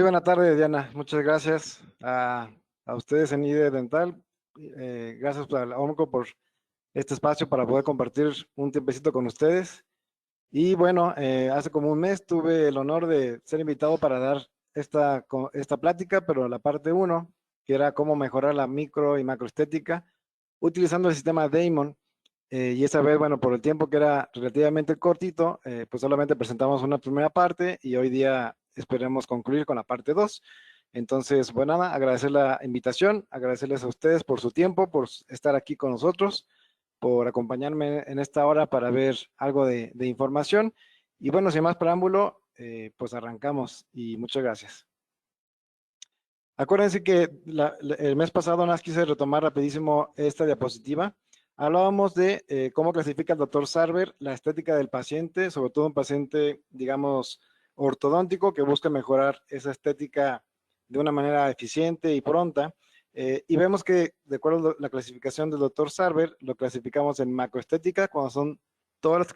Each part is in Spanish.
Muy buena tarde, Diana. Muchas gracias a ustedes en IDE Dental. Gracias a la OMCO por este espacio para poder compartir un tiempecito con ustedes. Y bueno, hace como un mes tuve el honor de ser invitado para dar esta plática, pero la parte 1, que era cómo mejorar la micro y macroestética utilizando el sistema Damon. Y esa vez, bueno, por el tiempo que era relativamente cortito, pues solamente presentamos una primera parte y hoy día esperemos concluir con la parte 2. Entonces, bueno, nada, agradecer la invitación, agradecerles a ustedes por su tiempo, por estar aquí con nosotros, por acompañarme en esta hora para ver algo de información. Y bueno, sin más preámbulo, pues arrancamos y muchas gracias. Acuérdense que el mes pasado nada más quise retomar rapidísimo esta diapositiva. Hablábamos de cómo clasifica el doctor Sarver la estética del paciente, sobre todo un paciente, digamos, ortodóntico que busca mejorar esa estética de una manera eficiente y pronta. Y vemos que, de acuerdo a la clasificación del doctor Sarver, lo clasificamos en macroestética, cuando son todas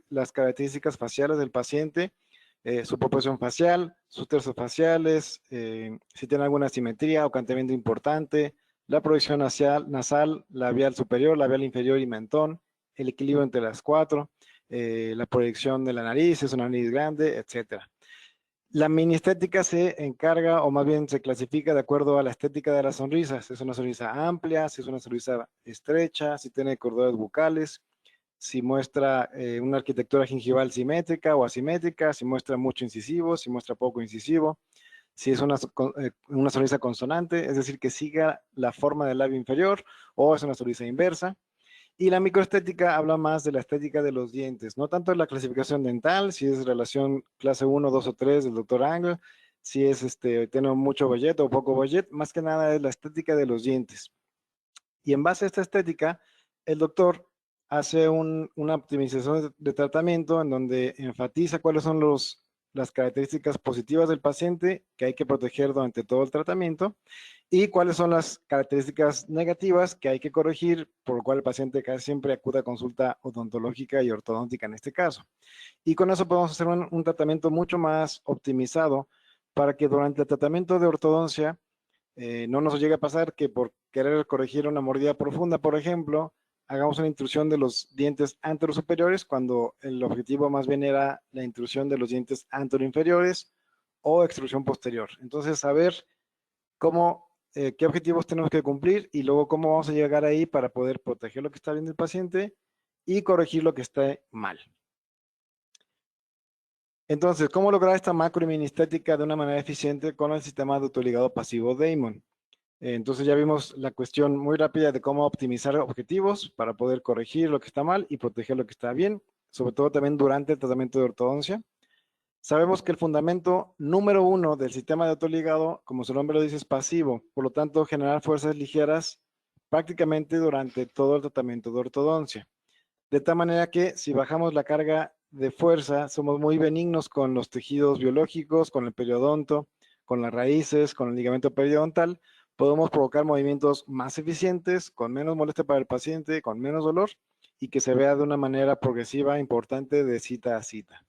las características faciales del paciente, su proporción facial, sus tercios faciales, si tiene alguna asimetría o cantamiento importante, la proyección nasal, labial superior, labial inferior y mentón, el equilibrio entre las cuatro, la proyección de la nariz, es una nariz grande, etc. La mini-estética se encarga, o más bien se clasifica de acuerdo a la estética de las sonrisas. Si es una sonrisa amplia, si es una sonrisa estrecha, si tiene cordones bucales, si muestra una arquitectura gingival simétrica o asimétrica, si muestra mucho incisivo, si muestra poco incisivo, si es una sonrisa consonante, es decir, que siga la forma del labio inferior, o es una sonrisa inversa. Y la microestética habla más de la estética de los dientes, no tanto de la clasificación dental, si es relación clase 1, 2 o 3 del doctor Angle, si es tiene mucho bollet o poco bollet, más que nada es la estética de los dientes. Y en base a esta estética, el doctor hace una optimización de tratamiento en donde enfatiza cuáles son las características positivas del paciente que hay que proteger durante todo el tratamiento y cuáles son las características negativas que hay que corregir, por lo cual el paciente casi siempre acude a consulta odontológica y ortodóntica en este caso. Y con eso podemos hacer un tratamiento mucho más optimizado para que durante el tratamiento de ortodoncia no nos llegue a pasar que por querer corregir una mordida profunda, por ejemplo, hagamos una intrusión de los dientes anterosuperiores cuando el objetivo más bien era la intrusión de los dientes anteroinferiores o extrusión posterior. Entonces, saber qué objetivos tenemos que cumplir y luego cómo vamos a llegar ahí para poder proteger lo que está viendo el paciente y corregir lo que esté mal. Entonces, ¿cómo lograr esta macro y mini estética de una manera eficiente con el sistema de autoligado pasivo Damon? Entonces ya vimos la cuestión muy rápida de cómo optimizar objetivos para poder corregir lo que está mal y proteger lo que está bien, sobre todo también durante el tratamiento de ortodoncia. Sabemos que el fundamento número 1 del sistema de autoligado, como su nombre lo dice, es pasivo, por lo tanto generar fuerzas ligeras prácticamente durante todo el tratamiento de ortodoncia. De tal manera que si bajamos la carga de fuerza, somos muy benignos con los tejidos biológicos, con el periodonto, con las raíces, con el ligamento periodontal, podemos provocar movimientos más eficientes, con menos molestia para el paciente, con menos dolor y que se vea de una manera progresiva importante de cita a cita.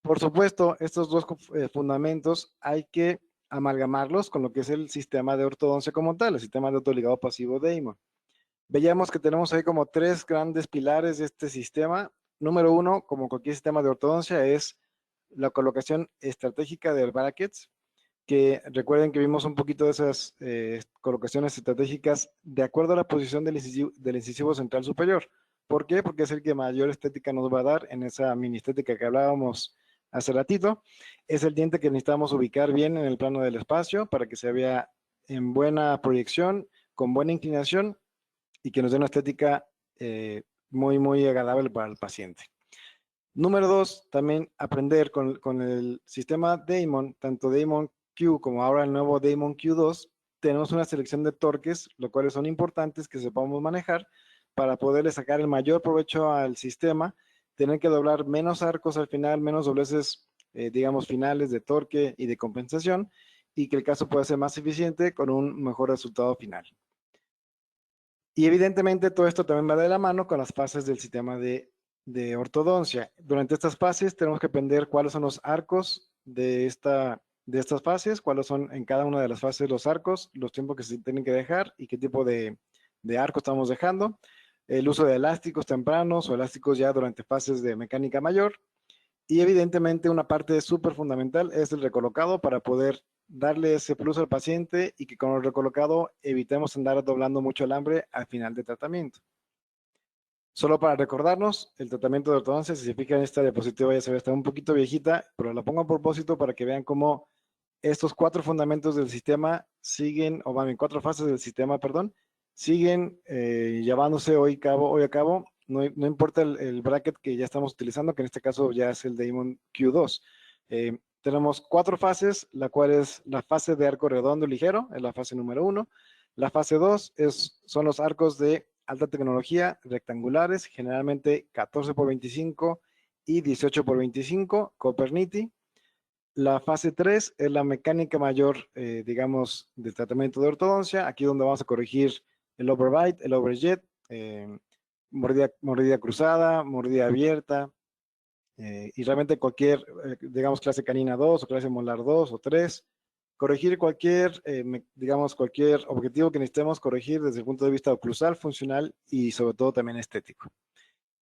Por supuesto, estos dos fundamentos hay que amalgamarlos con lo que es el sistema de ortodoncia como tal, el sistema de autoligado pasivo Damon. Veíamos que tenemos ahí como 3 grandes pilares de este sistema. Número 1, como cualquier sistema de ortodoncia, es la colocación estratégica de brackets, que recuerden que vimos un poquito de esas colocaciones estratégicas de acuerdo a la posición del incisivo central superior. ¿Por qué? Porque es el que mayor estética nos va a dar en esa mini estética que hablábamos hace ratito. Es el diente que necesitamos ubicar bien en el plano del espacio para que se vea en buena proyección, con buena inclinación y que nos dé una estética muy, muy agradable para el paciente. Número 2, también aprender con el sistema Damon, tanto Damon Q como ahora el nuevo Damon Q2, tenemos una selección de torques, los cuales son importantes que sepamos manejar para poderle sacar el mayor provecho al sistema, tener que doblar menos arcos al final, menos dobleces, digamos, finales de torque y de compensación, y que el caso pueda ser más eficiente con un mejor resultado final. Y evidentemente todo esto también va de la mano con las fases del sistema de ortodoncia. Durante estas fases tenemos que aprender cuáles son los arcos de esta de estas fases, cuáles son en cada una de las fases los arcos, los tiempos que se tienen que dejar y qué tipo de arco estamos dejando, el uso de elásticos tempranos o elásticos ya durante fases de mecánica mayor, y evidentemente una parte súper fundamental es el recolocado para poder darle ese plus al paciente y que con el recolocado evitemos andar doblando mucho el hambre al final del tratamiento. Solo para recordarnos, el tratamiento de ortodoncia, si se fijan en esta diapositiva ya se ve, está un poquito viejita, pero la pongo a propósito para que vean cómo estos 4 fundamentos del sistema siguen, o más bien 4 fases del sistema, perdón, siguen llevándose hoy a cabo, no importa el bracket que ya estamos utilizando, que en este caso ya es el Damon Q2. Tenemos 4 fases, la cual es la fase de arco redondo ligero, es la fase número 1. La fase 2 son los arcos de alta tecnología rectangulares, generalmente 14 por 25 y 18 por 25, Coperniti. La fase 3 es la mecánica mayor, digamos, del tratamiento de ortodoncia, aquí donde vamos a corregir el overbite, el overjet, mordida cruzada, mordida abierta, y realmente cualquier, digamos, clase canina 2 o clase molar 2 o 3, corregir cualquier, digamos, cualquier objetivo que necesitemos corregir desde el punto de vista oclusal, funcional y sobre todo también estético.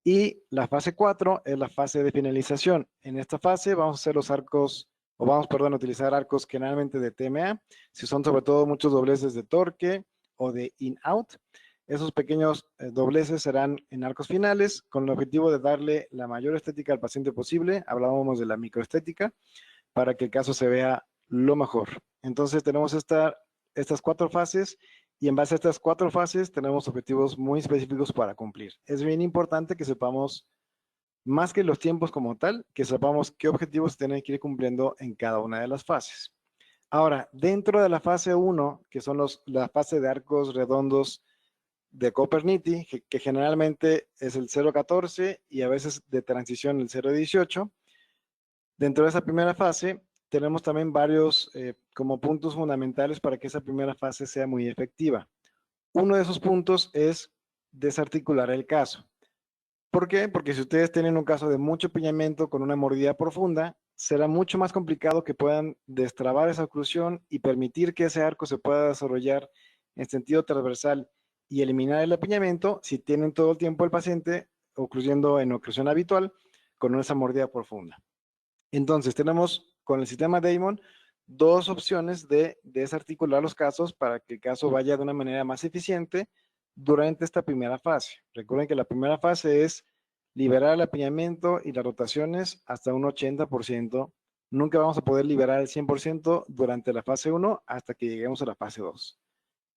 Y la fase 4 es la fase de finalización. En esta fase vamos a hacer los arcos, o vamos, perdón, a utilizar arcos generalmente de TMA, si son sobre todo muchos dobleces de torque o de in-out. Esos pequeños dobleces serán en arcos finales con el objetivo de darle la mayor estética al paciente posible. Hablábamos de la microestética para que el caso se vea lo mejor. Entonces tenemos estas 4 fases y en base a estas 4 fases tenemos objetivos muy específicos para cumplir. Es bien importante que sepamos, más que los tiempos como tal, que sepamos qué objetivos tienen que ir cumpliendo en cada una de las fases. Ahora, dentro de la fase 1, que son la fase de arcos redondos de Coperniti, que generalmente es el 0.14 y a veces de transición el 0.18, dentro de esa primera fase tenemos también varios como puntos fundamentales para que esa primera fase sea muy efectiva. Uno de esos puntos es desarticular el caso. ¿Por qué? Porque si ustedes tienen un caso de mucho piñamiento con una mordida profunda, será mucho más complicado que puedan destrabar esa oclusión y permitir que ese arco se pueda desarrollar en sentido transversal y eliminar el apiñamiento si tienen todo el tiempo el paciente ocluyendo en oclusión habitual con esa mordida profunda. Entonces tenemos con el sistema Damon 2 opciones de desarticular los casos para que el caso vaya de una manera más eficiente durante esta primera fase. Recuerden que la primera fase es liberar el apiñamiento y las rotaciones hasta un 80%. Nunca vamos a poder liberar el 100% durante la fase 1 hasta que lleguemos a la fase 2.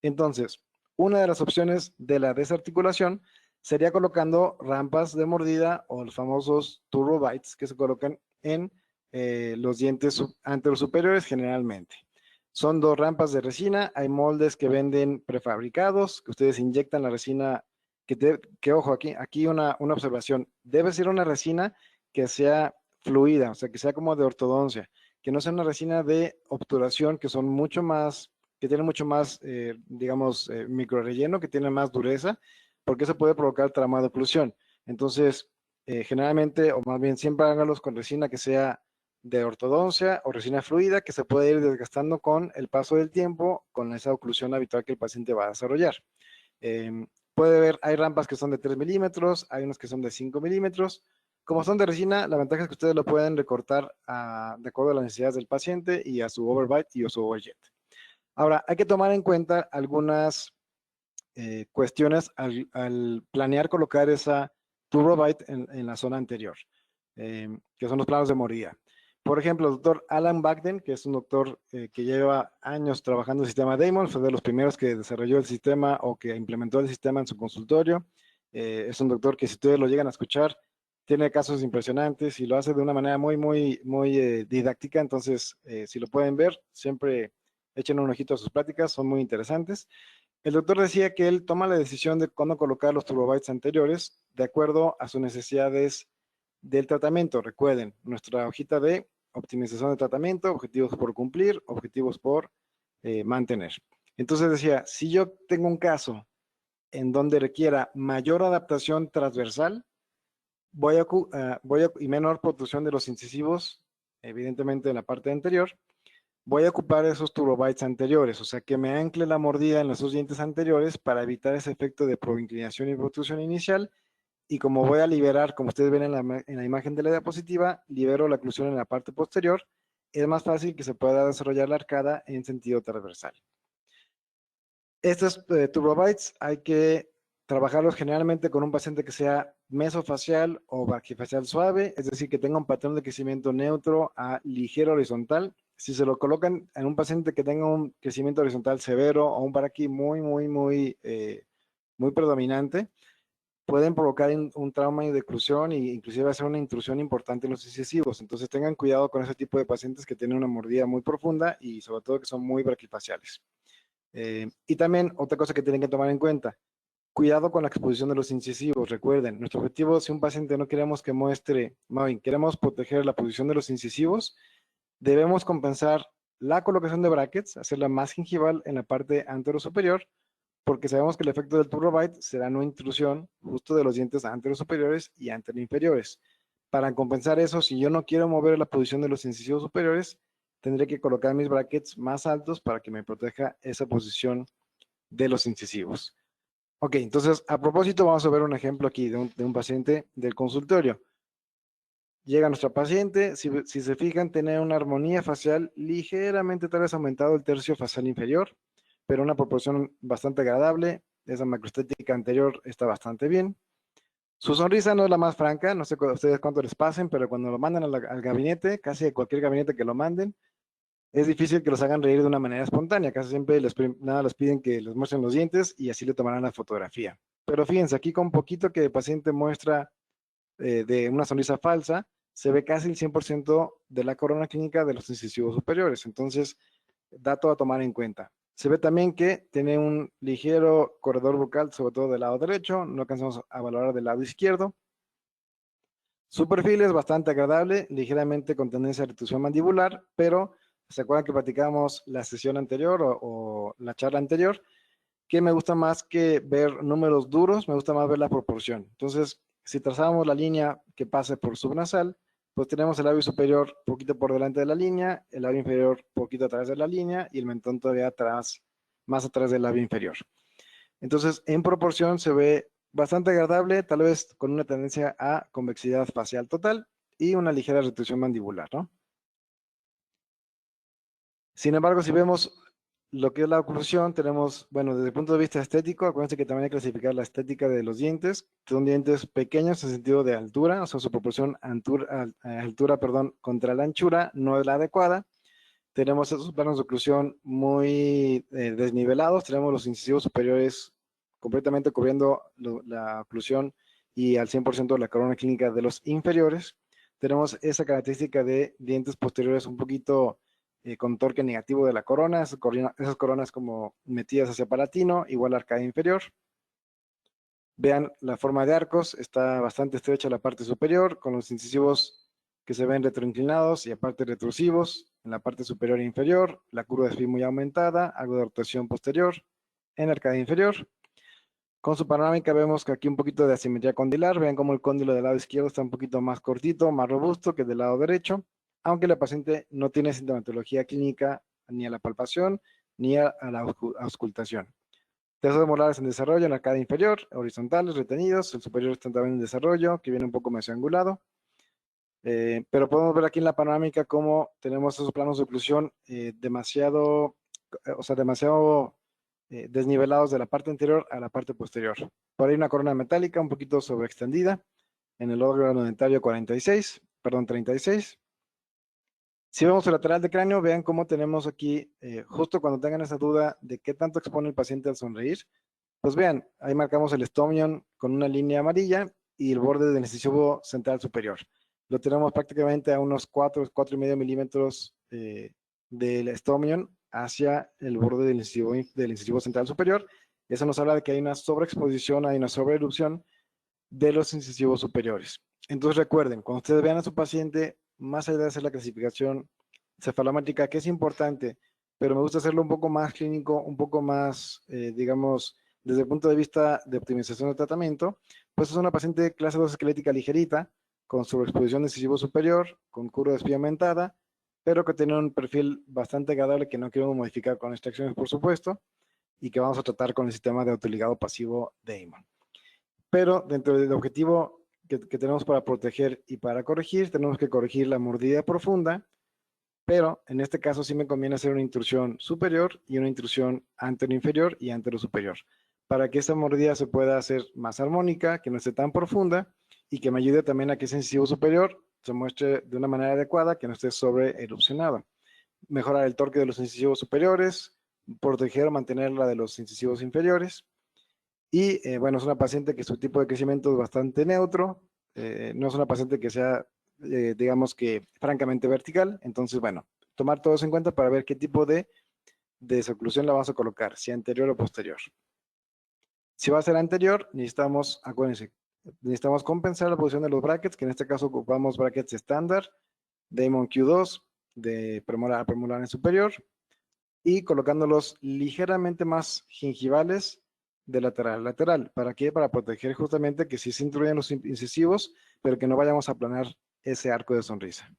Entonces, una de las opciones de la desarticulación sería colocando rampas de mordida o los famosos turbo bites que se colocan en los dientes anterosuperiores generalmente. Son 2 rampas de resina, hay moldes que venden prefabricados, que ustedes inyectan la resina, que ojo, aquí una observación, debe ser una resina que sea fluida, o sea, que sea como de ortodoncia, que no sea una resina de obturación, que son mucho más, que tiene mucho más, digamos, micro relleno, que tiene más dureza, porque eso puede provocar trauma de oclusión. Entonces, generalmente, o más bien siempre háganlos con resina que sea de ortodoncia o resina fluida que se puede ir desgastando con el paso del tiempo, con esa oclusión habitual que el paciente va a desarrollar. Puede ver, hay rampas que son de 3 milímetros, hay unas que son de 5 milímetros. Como son de resina, la ventaja es que ustedes lo pueden recortar de acuerdo a las necesidades del paciente y a su overbite y a su overjet. Ahora, hay que tomar en cuenta algunas cuestiones al planear colocar esa turbobite en la zona anterior, que son los planos de mordida. Por ejemplo, el doctor Alan Bagden, que es un doctor que lleva años trabajando en el sistema Damon, fue de los primeros que desarrolló el sistema o que implementó el sistema en su consultorio. Es un doctor que si ustedes lo llegan a escuchar, tiene casos impresionantes y lo hace de una manera muy didáctica. Entonces, si lo pueden ver, siempre echen un ojito a sus pláticas, son muy interesantes. El doctor decía que él toma la decisión de cuándo colocar los turbobytes anteriores de acuerdo a sus necesidades del tratamiento. Recuerden, nuestra hojita de optimización de tratamiento, objetivos por cumplir, objetivos por mantener. Entonces decía, si yo tengo un caso en donde requiera mayor adaptación transversal, y menor protrusión de los incisivos, evidentemente en la parte anterior, voy a ocupar esos turbobites anteriores, o sea, que me ancle la mordida en los dos dientes anteriores para evitar ese efecto de proinclinación y protrusión inicial. Y como voy a liberar, como ustedes ven en la imagen de la diapositiva, libero la oclusión en la parte posterior, es más fácil que se pueda desarrollar la arcada en sentido transversal. Estos turbobites hay que trabajarlos generalmente con un paciente que sea mesofacial o braquifacial suave, es decir, que tenga un patrón de crecimiento neutro a ligero horizontal. Si se lo colocan en un paciente que tenga un crecimiento horizontal severo o un braqui muy predominante, pueden provocar un trauma y de oclusión e inclusive hacer una intrusión importante en los incisivos. Entonces tengan cuidado con ese tipo de pacientes que tienen una mordida muy profunda y sobre todo que son muy braquifaciales. Y también otra cosa que tienen que tomar en cuenta, cuidado con la exposición de los incisivos. Recuerden, nuestro objetivo, si un paciente no queremos que muestre, más bien, queremos proteger la posición de los incisivos, debemos compensar la colocación de brackets, hacerla más gingival en la parte anterosuperior, porque sabemos que el efecto del turbobite será una intrusión justo de los dientes anterosuperiores y anteroinferiores. Para compensar eso, si yo no quiero mover la posición de los incisivos superiores, tendré que colocar mis brackets más altos para que me proteja esa posición de los incisivos. Ok, entonces a propósito vamos a ver un ejemplo aquí de un paciente del consultorio. Llega nuestra paciente, si se fijan, tiene una armonía facial ligeramente tal vez aumentado el tercio facial inferior, pero una proporción bastante agradable. Esa macroestética anterior está bastante bien. Su sonrisa no es la más franca, no sé a ustedes cuánto les pasen, pero cuando lo mandan al gabinete, casi a cualquier gabinete que lo manden, es difícil que los hagan reír de una manera espontánea. Casi siempre nada les piden que les muestren los dientes y así le tomarán la fotografía. Pero fíjense, aquí con poquito que el paciente muestra de una sonrisa falsa, se ve casi el 100% de la corona clínica de los incisivos superiores. Entonces, dato a tomar en cuenta. Se ve también que tiene un ligero corredor bucal, sobre todo del lado derecho, no alcanzamos a valorar del lado izquierdo. Su perfil es bastante agradable, ligeramente con tendencia a retusión mandibular, pero ¿se acuerdan que platicábamos la sesión anterior o la charla anterior? Que me gusta más que ver números duros, me gusta más ver la proporción. Entonces, si trazamos la línea que pase por subnasal, pues tenemos el labio superior poquito por delante de la línea, el labio inferior poquito atrás de la línea y el mentón todavía atrás, más atrás del labio inferior. Entonces, en proporción se ve bastante agradable, tal vez con una tendencia a convexidad facial total y una ligera retención mandibular, ¿no? Sin embargo, si vemos lo que es la oclusión, tenemos, bueno, desde el punto de vista estético, acuérdense que también hay que clasificar la estética de los dientes. Son dientes pequeños en sentido de altura, o sea, su proporción altura, contra la anchura no es la adecuada. Tenemos esos planos de oclusión muy desnivelados, tenemos los incisivos superiores completamente cubriendo la oclusión y al 100% la corona clínica de los inferiores. Tenemos esa característica de dientes posteriores un poquito con torque negativo de la corona, esas coronas como metidas hacia palatino, igual la arcada inferior. Vean la forma de arcos, está bastante estrecha la parte superior, con los incisivos que se ven retroinclinados y aparte retrusivos en la parte superior e inferior, la curva de Phil muy aumentada, algo de rotación posterior en la arcada inferior. Con su panorámica vemos que aquí un poquito de asimetría condilar, vean cómo el cóndilo del lado izquierdo está un poquito más cortito, más robusto que del lado derecho, aunque la paciente no tiene sintomatología clínica ni a la palpación ni a la auscultación. Tesos molares en desarrollo en la arcada inferior, horizontales, retenidos, el superior está también en desarrollo, que viene un poco mesioangulado. Pero podemos ver aquí en la panorámica cómo tenemos esos planos de oclusión demasiado desnivelados de la parte anterior a la parte posterior. Por ahí una corona metálica un poquito sobreextendida en el órgano dentario 36. Si vemos el lateral de cráneo, vean cómo tenemos aquí, justo cuando tengan esa duda de qué tanto expone el paciente al sonreír, pues vean, ahí marcamos el estomion con una línea amarilla y el borde del incisivo central superior. Lo tenemos prácticamente a unos 4,5 milímetros del estomion hacia el borde del incisivo central superior. Eso nos habla de que hay una sobreexposición, hay una sobreerupción de los incisivos superiores. Entonces recuerden, cuando ustedes vean a su paciente, más allá de hacer la clasificación cefalométrica, que es importante, pero me gusta hacerlo un poco más clínico, un poco más, digamos, desde el punto de vista de optimización del tratamiento, pues es una paciente clase 2 esquelética ligerita, con sobreexposición de incisivo superior, con curva de espía aumentada, pero que tiene un perfil bastante agradable que no queremos modificar con extracciones, por supuesto, y que vamos a tratar con el sistema de autoligado pasivo Damon. Pero dentro del objetivo que tenemos para proteger y para corregir, tenemos que corregir la mordida profunda, pero en este caso sí me conviene hacer una intrusión superior y una intrusión antero-inferior y antero-superior, para que esta mordida se pueda hacer más armónica, que no esté tan profunda y que me ayude también a que ese incisivo superior se muestre de una manera adecuada, que no esté sobre erupcionado. Mejorar el torque de los incisivos superiores, proteger o mantener la de los incisivos inferiores. Y bueno, es una paciente que su tipo de crecimiento es bastante neutro, no es una paciente que sea, digamos que, francamente vertical. Entonces, bueno, tomar todos en cuenta para ver qué tipo de desoclusión la vamos a colocar, si anterior o posterior. Si va a ser anterior, necesitamos, acuérdense, necesitamos compensar la posición de los brackets, que en este caso ocupamos brackets estándar, Damon Q2, de premolar a premolar en superior, y colocándolos ligeramente más gingivales de lateral a lateral. ¿Para qué? Para proteger justamente que sí se intruyan los incisivos, pero que no vayamos a aplanar ese arco de sonrisa.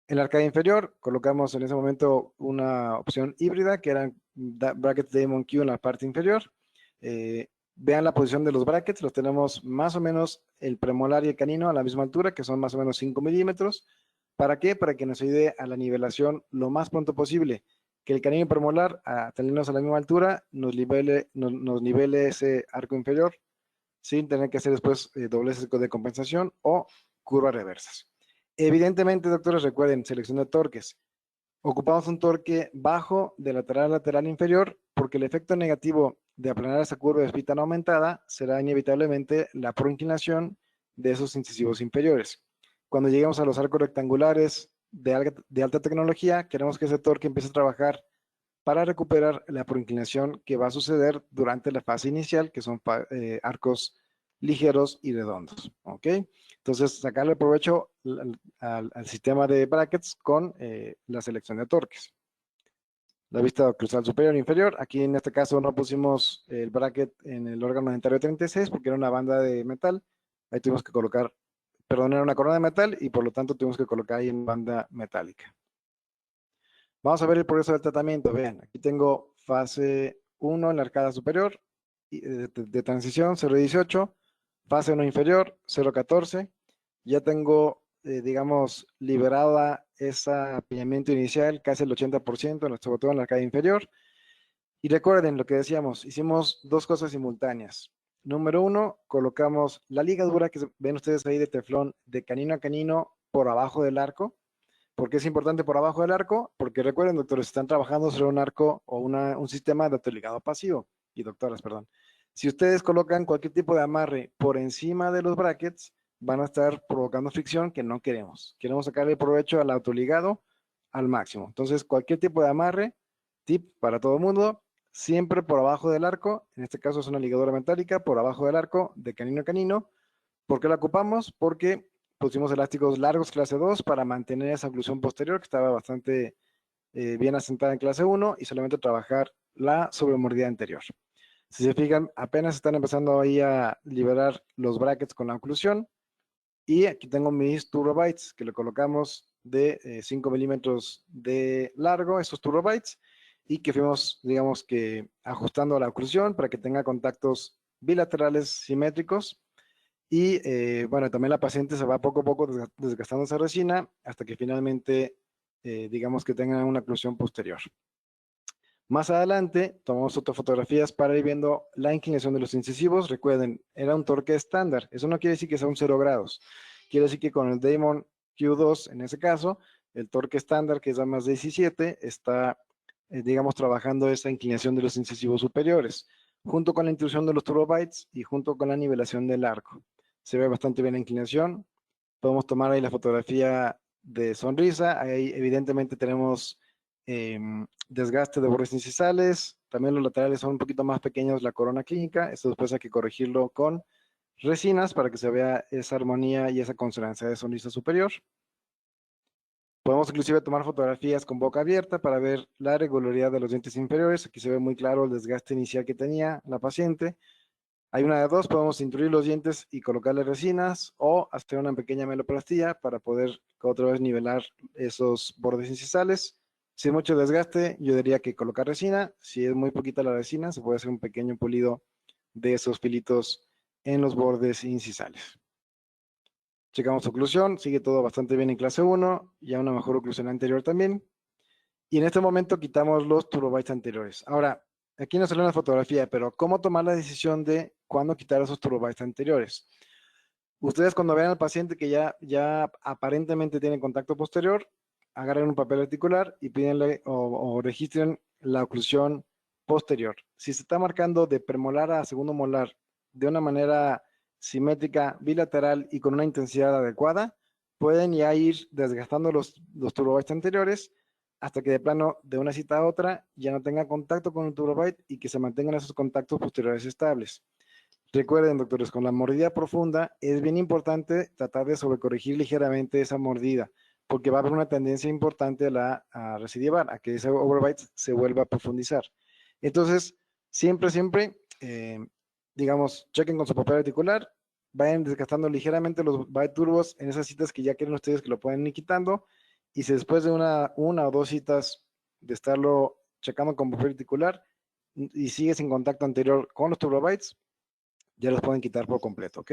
En la arcada inferior colocamos en ese momento una opción híbrida, que eran brackets de Damon Q en la parte inferior. Vean la posición de los brackets, los tenemos más o menos el premolar y el canino a la misma altura, que son más o menos 5 milímetros. ¿Para qué? Para que nos ayude a la nivelación lo más pronto posible. Que el canino premolar, a tenernos a la misma altura, nos nivele ese arco inferior sin tener que hacer después dobleces de compensación o curvas reversas. Evidentemente, doctores, recuerden, selección de torques. Ocupamos un torque bajo de lateral a lateral inferior porque el efecto negativo de aplanar esa curva de split tan aumentada será inevitablemente la proinclinación de esos incisivos inferiores. Cuando lleguemos a los arcos rectangulares de alta tecnología, queremos que ese torque empiece a trabajar para recuperar la proinclinación que va a suceder durante la fase inicial, que son arcos ligeros y redondos. ¿Ok? Entonces, sacarle provecho al sistema de brackets con la selección de torques. La vista cruzal superior e inferior. Aquí en este caso no pusimos el bracket en el órgano dentario 36 porque era una banda de metal. Ahí tuvimos que colocar, perdón, era una corona de metal y por lo tanto tuvimos que colocar ahí en banda metálica. Vamos a ver el progreso del tratamiento. Vean, aquí tengo fase 1 en la arcada superior de transición 0.18, fase 1 inferior 0.14. Ya tengo, digamos, liberada ese apiñamiento inicial, casi el 80%, sobre todo en la arcada inferior. Y recuerden lo que decíamos, hicimos dos cosas simultáneas. Número 1, colocamos la ligadura que ven ustedes ahí de teflón de canino a canino por abajo del arco. ¿Por qué es importante por abajo del arco? Porque recuerden, doctores, están trabajando sobre un arco o un sistema de autoligado pasivo. Y doctoras, perdón. Si ustedes colocan cualquier tipo de amarre por encima de los brackets, van a estar provocando fricción que no queremos. Queremos sacarle provecho al autoligado al máximo. Entonces, cualquier tipo de amarre, tip para todo el mundo, siempre por abajo del arco. En este caso es una ligadura metálica por abajo del arco de canino a canino. ¿Por qué la ocupamos? Porque pusimos elásticos largos clase 2 para mantener esa oclusión posterior que estaba bastante bien asentada en clase 1 y solamente trabajar la sobremordida anterior. Si se fijan, apenas están empezando ahí a liberar los brackets con la oclusión. Y aquí tengo mis turbobites que le colocamos de 5 milímetros de largo, esos turbobites, y que fuimos, digamos que, ajustando la oclusión para que tenga contactos bilaterales simétricos. Y bueno, también la paciente se va poco a poco desgastando esa resina hasta que finalmente, digamos que tenga una oclusión posterior. Más adelante, tomamos otras fotografías para ir viendo la inclinación de los incisivos. Recuerden, era un torque estándar. Eso no quiere decir que sea un 0 grados. Quiere decir que con el Damon Q2, en ese caso, el torque estándar, que es a más 17, está, digamos, trabajando esa inclinación de los incisivos superiores, junto con la intrusión de los turbobites y junto con la nivelación del arco. Se ve bastante bien la inclinación. Podemos tomar ahí la fotografía de sonrisa. Ahí evidentemente tenemos desgaste de bordes incisales. También los laterales son un poquito más pequeños, la corona clínica. Esto después hay que corregirlo con resinas para que se vea esa armonía y esa consonancia de sonrisa superior. Podemos inclusive tomar fotografías con boca abierta para ver la regularidad de los dientes inferiores. Aquí se ve muy claro el desgaste inicial que tenía la paciente. Hay una de dos, podemos intruir los dientes y colocarle resinas o hacer una pequeña meloplastía para poder otra vez nivelar esos bordes incisales. Si es mucho desgaste, yo diría que colocar resina. Si es muy poquita la resina, se puede hacer un pequeño pulido de esos filitos en los bordes incisales. Checamos oclusión, sigue todo bastante bien en clase 1, ya una mejor oclusión anterior también. Y en este momento quitamos los turbobytes anteriores. Ahora, aquí nos sale una fotografía, pero ¿cómo tomar la decisión de cuándo quitar esos turbobytes anteriores? Ustedes cuando vean al paciente que ya aparentemente tiene contacto posterior, agarren un papel articular y pídenle o registren la oclusión posterior. Si se está marcando de premolar a segundo molar de una manera simétrica, bilateral y con una intensidad adecuada, pueden ya ir desgastando los turbobytes anteriores hasta que de plano de una cita a otra ya no tenga contacto con el turbobyte y que se mantengan esos contactos posteriores estables. Recuerden, doctores, con la mordida profunda es bien importante tratar de sobrecorregir ligeramente esa mordida, porque va a haber una tendencia importante a recidivar, a que ese overbite se vuelva a profundizar. Entonces, siempre, digamos, chequen con su papel articular, vayan desgastando ligeramente los byte turbos en esas citas que ya quieren ustedes que lo pueden ir quitando, y si después de una o dos citas de estarlo checando con papel articular y sigue sin contacto anterior con los turbobytes, ya los pueden quitar por completo, ¿ok?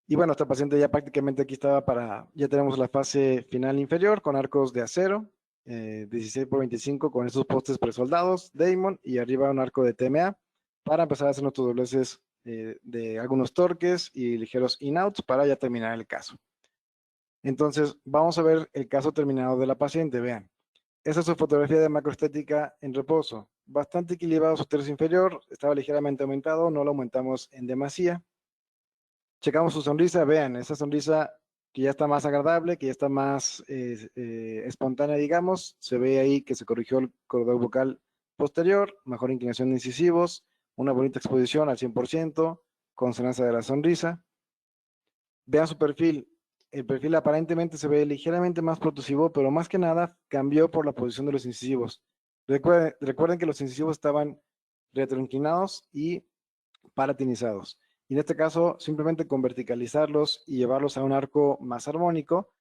Y bueno, esta paciente ya prácticamente aquí estaba ya tenemos la fase final inferior con arcos de acero, 16 por 25 con estos postes presoldados, Damon, y arriba un arco de TMA para empezar a hacer nuestros dobleces de algunos torques y ligeros in-outs para ya terminar el caso. Entonces, vamos a ver el caso terminado de la paciente, vean. Esa es su fotografía de macroestética en reposo. Bastante equilibrado su tercio inferior, estaba ligeramente aumentado, no lo aumentamos en demasía. Checamos su sonrisa, vean, esa sonrisa que ya está más agradable, que ya está más espontánea, digamos. Se ve ahí que se corrigió el corredor bucal posterior, mejor inclinación de incisivos, una bonita exposición al 100%, consonancia de la sonrisa. Vean su perfil. El perfil aparentemente se ve ligeramente más protrusivo, pero más que nada cambió por la posición de los incisivos. Recuerden que los incisivos estaban retroinclinados y palatinizados. Y en este caso, simplemente con verticalizarlos y llevarlos a un arco más armónico,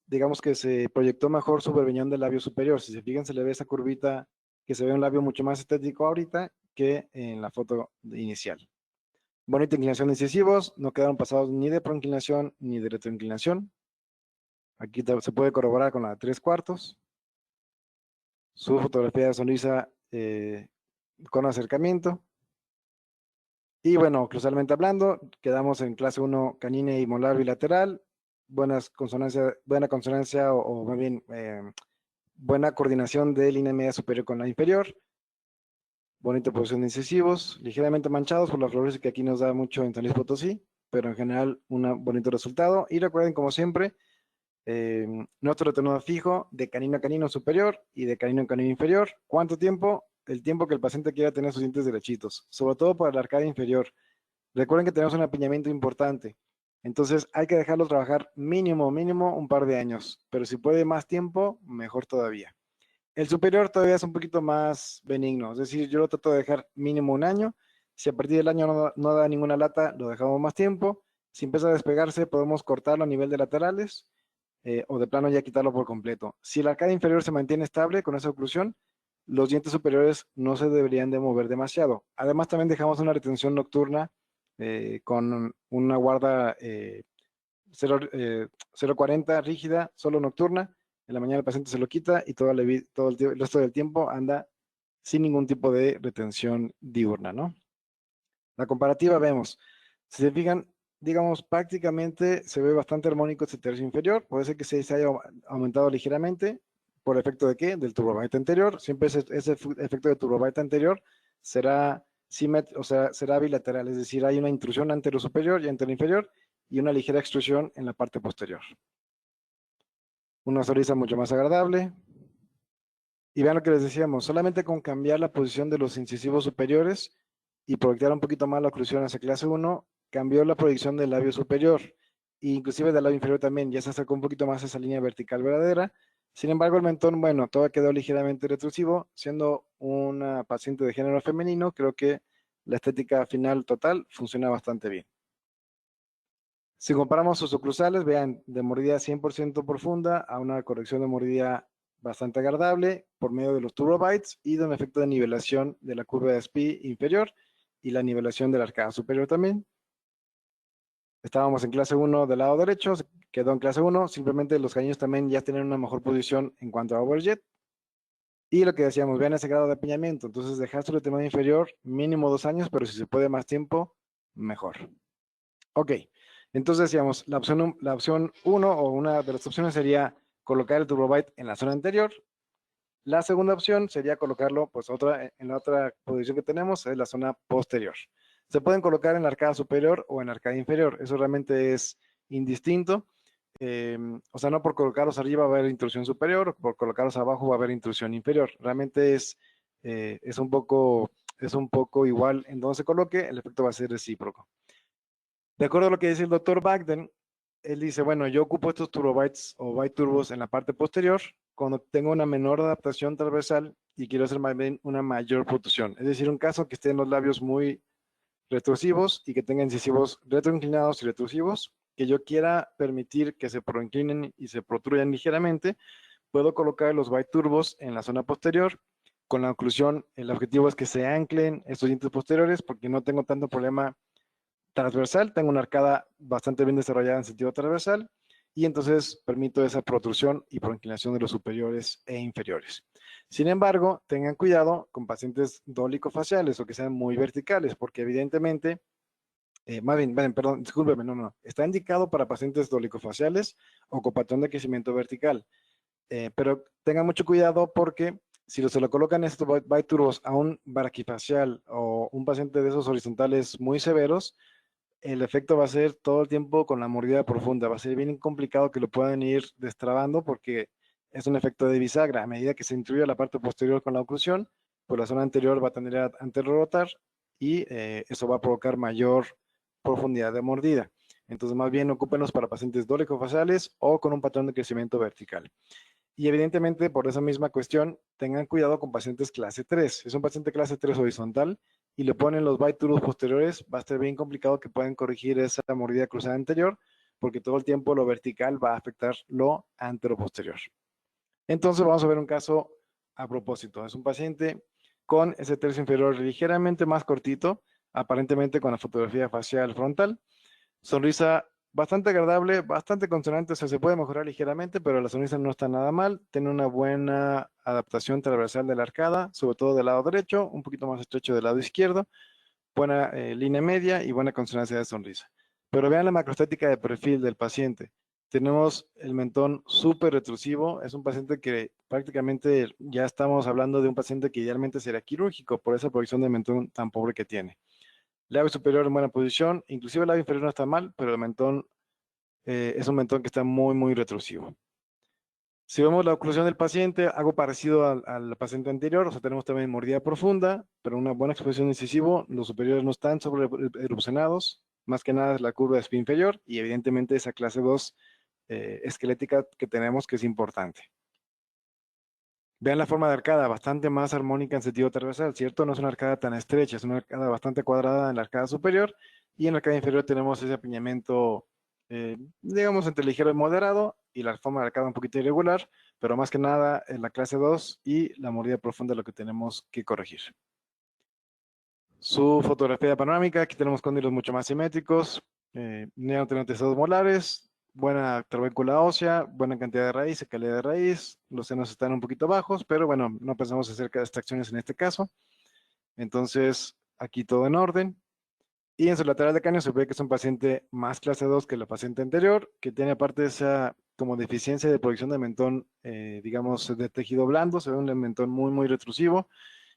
digamos que se proyectó mejor su berbeñón del labio superior. Si se fijan, se le ve esa curvita que se ve un labio mucho más estético ahorita que en la foto inicial. Bonita inclinación de incisivos, no quedaron pasados ni de proinclinación ni de retroinclinación. Aquí se puede corroborar con la de 3/4. Su fotografía de sonrisa con acercamiento. Y bueno, oclusalmente hablando, quedamos en clase 1 canine y molar bilateral, buena consonancia o más bien buena coordinación de línea media superior con la inferior, bonita posición de incisivos, ligeramente manchados por la fluorescencia que aquí nos da mucho en San Luis Potosí, pero en general un bonito resultado. Y recuerden, como siempre, nuestro retorno fijo de canino a canino superior y de canino a canino inferior. ¿Cuánto tiempo? El tiempo que el paciente quiera tener sus dientes derechitos, sobre todo para la arcada inferior. Recuerden que tenemos un apiñamiento importante, entonces hay que dejarlo trabajar mínimo un par de años, pero si puede más tiempo, mejor todavía. El superior todavía es un poquito más benigno, es decir, yo lo trato de dejar mínimo un año. Si a partir del año no da ninguna lata, lo dejamos más tiempo. Si empieza a despegarse, podemos cortarlo a nivel de laterales o de plano ya quitarlo por completo. Si la arcada inferior se mantiene estable con esa oclusión, los dientes superiores no se deberían de mover demasiado. Además, también dejamos una retención nocturna con una guarda 0.40 rígida, solo nocturna. En la mañana el paciente se lo quita y todo el resto del tiempo anda sin ningún tipo de retención diurna, ¿no? La comparativa vemos, si se fijan, digamos, prácticamente se ve bastante armónico este tercio inferior. Puede ser que se haya aumentado ligeramente. ¿Por efecto de qué? Del turbobyte anterior. Siempre ese efecto de turbobyte anterior será será bilateral, es decir, hay una intrusión anterior-superior y anterior-inferior y una ligera extrusión en la parte posterior. Una sonrisa mucho más agradable. Y vean lo que les decíamos, solamente con cambiar la posición de los incisivos superiores y proyectar un poquito más la oclusión hacia clase 1, cambió la proyección del labio superior, e inclusive del labio inferior también, ya se acercó un poquito más a esa línea vertical verdadera, Sin embargo, el mentón, bueno, todo quedó ligeramente retrusivo. Siendo una paciente de género femenino, creo que la estética final total funciona bastante bien. Si comparamos sus oclusales, vean, de mordida 100% profunda a una corrección de mordida bastante agradable por medio de los turbobites y de un efecto de nivelación de la curva de SPI inferior y la nivelación de la arcada superior también. Estábamos en clase 1 del lado derecho, quedó en clase 1, simplemente los cañones también ya tienen una mejor posición en cuanto a overjet. Y lo que decíamos, vean ese grado de apiñamiento, entonces dejaste el temario inferior mínimo 2 años, pero si se puede más tiempo, mejor. Ok, entonces decíamos, la opción 1 o una de las opciones sería colocar el turbobite en la zona anterior. La segunda opción sería colocarlo pues en la otra posición que tenemos, es la zona posterior. Se pueden colocar en la arcada superior o en la arcada inferior, eso realmente es indistinto. O sea, no por colocarlos arriba va a haber intrusión superior, o por colocarlos abajo va a haber intrusión inferior. Realmente es un poco igual en donde se coloque, el efecto va a ser recíproco. De acuerdo a lo que dice el doctor Bagden, él dice, bueno, yo ocupo estos turbobytes o byte turbos en la parte posterior cuando tengo una menor adaptación transversal y quiero hacer más bien una mayor protrusión. Es decir, un caso que estén los labios muy retrusivos y que tenga incisivos retroinclinados y retrusivos, que yo quiera permitir que se proinclinen y se protruyan ligeramente, puedo colocar los byte turbos en la zona posterior. Con la oclusión, el objetivo es que se anclen estos dientes posteriores porque no tengo tanto problema transversal, tengo una arcada bastante bien desarrollada en sentido transversal y entonces permito esa protrusión y proinclinación de los superiores e inferiores. Sin embargo, tengan cuidado con pacientes dólico-faciales o que sean muy verticales, porque evidentemente, más bien, perdón, discúlpeme, no, está indicado para pacientes dólico-faciales o con patrón de crecimiento vertical, pero tengan mucho cuidado porque si se lo colocan estos biturbos a un braquifacial o un paciente de esos horizontales muy severos, el efecto va a ser todo el tiempo con la mordida profunda. Va a ser bien complicado que lo puedan ir destrabando porque es un efecto de bisagra. A medida que se intruye la parte posterior con la oclusión, pues la zona anterior va a tender a anterorotar y eso va a provocar mayor profundidad de mordida. Entonces, más bien, ocúpenlos para pacientes dolicofaciales o con un patrón de crecimiento vertical. Y evidentemente, por esa misma cuestión, tengan cuidado con pacientes clase 3. Si es un paciente clase 3 horizontal y le ponen los biturbos posteriores, va a ser bien complicado que puedan corregir esa mordida cruzada anterior, porque todo el tiempo lo vertical va a afectar lo anteroposterior. Entonces, vamos a ver un caso a propósito. Es un paciente con ese tercio inferior ligeramente más cortito, aparentemente con la fotografía facial frontal, sonrisa bastante agradable, bastante consonante, o sea, se puede mejorar ligeramente, pero la sonrisa no está nada mal. Tiene una buena adaptación transversal de la arcada, sobre todo del lado derecho, un poquito más estrecho del lado izquierdo, buena línea media y buena consonancia de sonrisa. Pero vean la macroestética de perfil del paciente. Tenemos el mentón súper retrusivo, es un paciente que prácticamente ya estamos hablando de un paciente que idealmente sería quirúrgico por esa proyección de mentón tan pobre que tiene. Labio superior en buena posición, inclusive el labio inferior no está mal, pero el mentón es un mentón que está muy, muy retrusivo. Si vemos la oclusión del paciente, algo parecido al paciente anterior, o sea, tenemos también mordida profunda, pero una buena exposición de incisivo, los superiores no están sobre erupcionados, más que nada es la curva de SPI inferior y evidentemente esa clase 2 esquelética que tenemos que es importante. Vean la forma de arcada, bastante más armónica en sentido transversal, ¿cierto? No es una arcada tan estrecha, es una arcada bastante cuadrada en la arcada superior y en la arcada inferior tenemos ese apiñamiento, digamos, entre ligero y moderado y la forma de arcada un poquito irregular, pero más que nada en la clase 2 y la mordida profunda es lo que tenemos que corregir. Su fotografía panorámica, aquí tenemos cóndilos mucho más simétricos, neotenotestados molares, buena trabécula ósea, buena cantidad de raíz y calidad de raíz. Los senos están un poquito bajos, pero bueno, no pensamos acerca de extracciones en este caso. Entonces, aquí todo en orden. Y en su lateral de cráneo se ve que es un paciente más clase 2 que la paciente anterior, que tiene aparte esa como deficiencia de producción de mentón, digamos, de tejido blando, se ve un mentón muy, muy retrusivo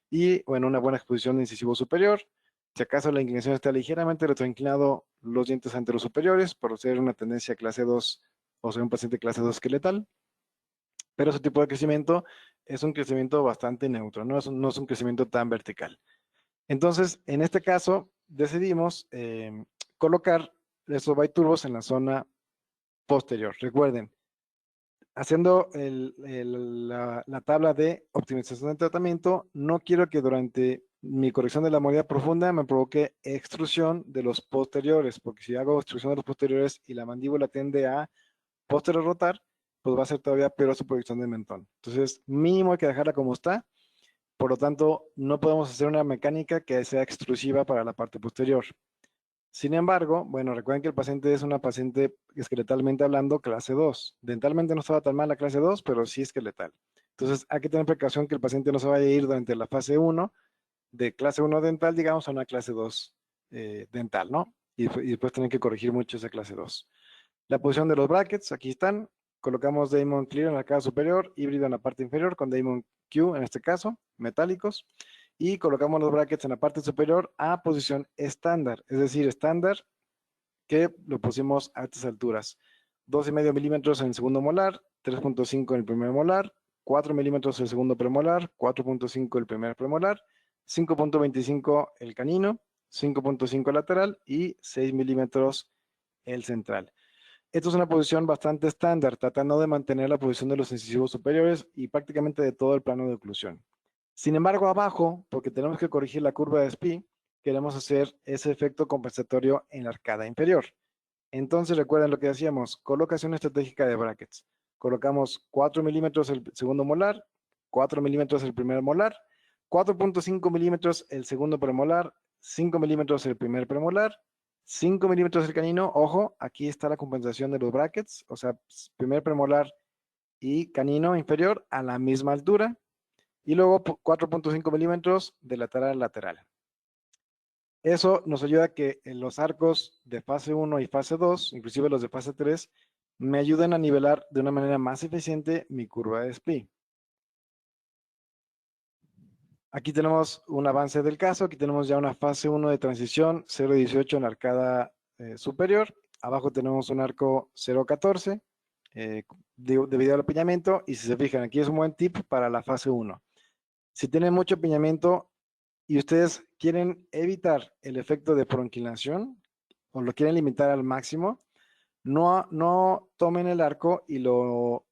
y, bueno, una buena exposición de incisivo superior. Si acaso la inclinación está ligeramente retroinclinado los dientes anteros superiores, por ser una tendencia clase 2 o ser un paciente clase 2 esqueletal. Pero ese tipo de crecimiento es un crecimiento bastante neutro, no es un crecimiento tan vertical. Entonces, en este caso, decidimos colocar esos biturbos en la zona posterior. Recuerden, haciendo la tabla de optimización de tratamiento, no quiero que durante mi corrección de la mordida profunda me provoque extrusión de los posteriores, porque si hago extrusión de los posteriores y la mandíbula tiende a posterior rotar, pues va a ser todavía peor su proyección de mentón. Entonces, mínimo hay que dejarla como está. Por lo tanto, no podemos hacer una mecánica que sea extrusiva para la parte posterior. Sin embargo, bueno, recuerden que el paciente es una paciente esqueletalmente hablando clase 2. Dentalmente no estaba tan mal la clase 2, pero sí esqueletal. Entonces, hay que tener precaución que el paciente no se vaya a ir durante la fase 1 de clase 1 dental, digamos, a una clase 2 dental, ¿no? Y después tienen que corregir mucho esa clase 2. La posición de los brackets, aquí están. Colocamos Damon Clear en la cara superior, híbrido en la parte inferior, con Damon Q en este caso, metálicos. Y colocamos los brackets en la parte superior a posición estándar, es decir, estándar que lo pusimos a estas alturas. 12,5 milímetros en el segundo molar, 3.5 en el primer molar, 4 milímetros en el segundo premolar, 4.5 el primer premolar, 5.25 el canino, 5.5 lateral y 6 milímetros el central. Esto es una posición bastante estándar, tratando de mantener la posición de los incisivos superiores y prácticamente de todo el plano de oclusión. Sin embargo, abajo, porque tenemos que corregir la curva de SPI, queremos hacer ese efecto compensatorio en la arcada inferior. Entonces, recuerden lo que hacíamos, colocación estratégica de brackets. Colocamos 4 milímetros el segundo molar, 4 milímetros el primer molar, 4.5 milímetros el segundo premolar, 5 milímetros el primer premolar, 5 milímetros el canino. Ojo, aquí está la compensación de los brackets, o sea, primer premolar y canino inferior a la misma altura. Y luego 4.5 milímetros de lateral a lateral. Eso nos ayuda a que en los arcos de fase 1 y fase 2, inclusive los de fase 3, me ayuden a nivelar de una manera más eficiente mi curva de SPI. Aquí tenemos un avance del caso, aquí tenemos ya una fase 1 de transición, 0.18 en la arcada superior, abajo tenemos un arco 0.14 debido al apiñamiento, y si se fijan, aquí es un buen tip para la fase 1. Si tienen mucho apiñamiento y ustedes quieren evitar el efecto de proinclinación o lo quieren limitar al máximo, no tomen el arco y lo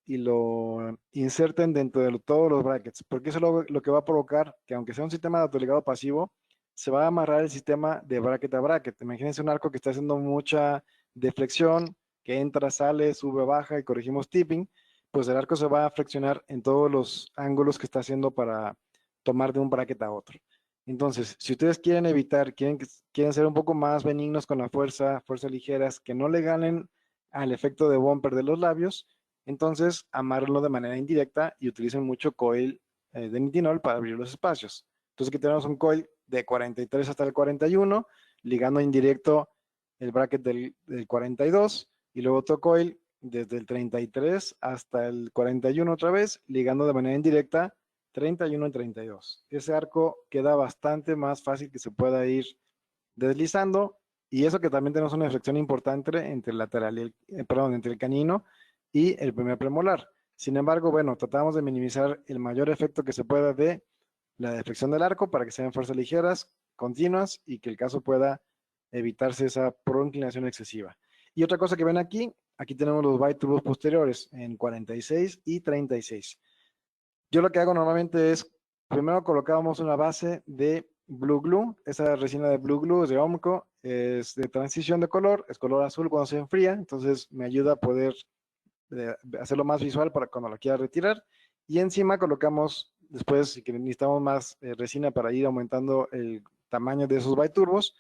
inserten dentro de todos los brackets, porque eso es lo que va a provocar que, aunque sea un sistema de autoligado pasivo, se va a amarrar el sistema de bracket a bracket. Imagínense un arco que está haciendo mucha deflexión, que entra, sale, sube, baja y corregimos tipping, pues el arco se va a flexionar en todos los ángulos que está haciendo para tomar de un bracket a otro. Entonces, si ustedes quieren evitar, quieren ser un poco más benignos con la fuerzas ligeras, que no le ganen al efecto de bumper de los labios, entonces amárrenlo de manera indirecta y utilicen mucho coil de nitinol para abrir los espacios. Entonces aquí tenemos un coil de 43 hasta el 41, ligando indirecto el bracket del 42, y luego otro coil desde el 33 hasta el 41 otra vez, ligando de manera indirecta 31 y 32. Ese arco queda bastante más fácil que se pueda ir deslizando, y eso que también tenemos una deflexión importante entre el lateral y entre el canino y el primer premolar. Sin embargo, bueno, tratamos de minimizar el mayor efecto que se pueda de la deflexión del arco para que sean fuerzas ligeras, continuas, y que el caso pueda evitarse esa proinclinación excesiva. Y otra cosa que ven aquí, aquí tenemos los biturbos posteriores en 46 y 36. Yo lo que hago normalmente es, primero colocamos una base de Blue Glue. Esa resina de Blue Glue es de Omco, es de transición de color, es color azul cuando se enfría, entonces me ayuda a poder hacerlo más visual para cuando lo quiera retirar. Y encima colocamos, después, si necesitamos más resina para ir aumentando el tamaño de esos biturbos,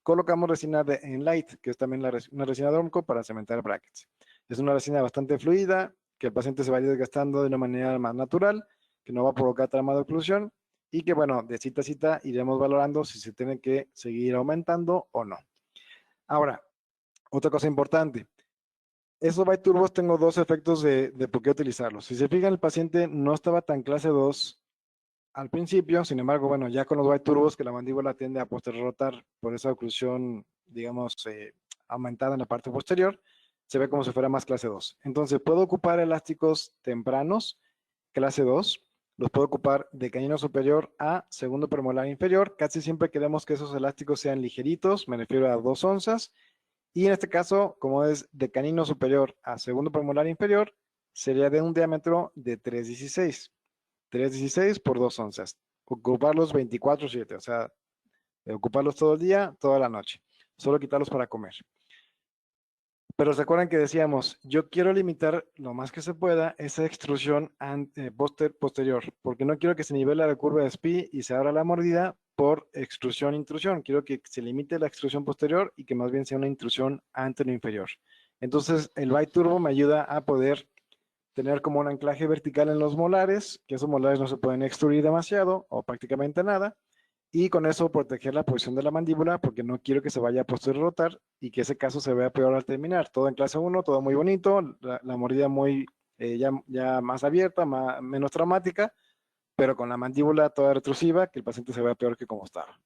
colocamos resina de Enlight, que es también una resina de Omco para cementar brackets. Es una resina bastante fluida, que el paciente se va a ir desgastando de una manera más natural, que no va a provocar trama de oclusión, y que, bueno, de cita a cita iremos valorando si se tiene que seguir aumentando o no. Ahora, otra cosa importante. Esos biturbos tengo dos efectos de por qué utilizarlos. Si se fijan, el paciente no estaba tan clase 2 al principio, sin embargo, bueno, ya con los biturbos que la mandíbula tiende a rotar por esa oclusión, digamos, aumentada en la parte posterior, se ve como si fuera más clase 2. Entonces, puedo ocupar elásticos tempranos, clase 2, los puedo ocupar de canino superior a segundo premolar inferior. Casi siempre queremos que esos elásticos sean ligeritos, me refiero a 2 onzas. Y en este caso, como es de canino superior a segundo premolar inferior, sería de un diámetro de 3,16. 3,16 por 2 onzas. Ocuparlos 24/7, o sea, ocuparlos todo el día, toda la noche. Solo quitarlos para comer. Pero se acuerdan que decíamos, yo quiero limitar lo más que se pueda esa extrusión posterior, porque no quiero que se nivele la curva de SPI y se abra la mordida por extrusión-intrusión. Quiero que se limite la extrusión posterior y que más bien sea una intrusión anterior-inferior. Entonces, el Byte Turbo me ayuda a poder tener como un anclaje vertical en los molares, que esos molares no se pueden extruir demasiado o prácticamente nada, y con eso proteger la posición de la mandíbula porque no quiero que se vaya a posterior rotar y que ese caso se vea peor al terminar. Todo en clase 1, todo muy bonito, la mordida muy ya más abierta, menos traumática, pero con la mandíbula toda retrusiva, que el paciente se vea peor que como estaba.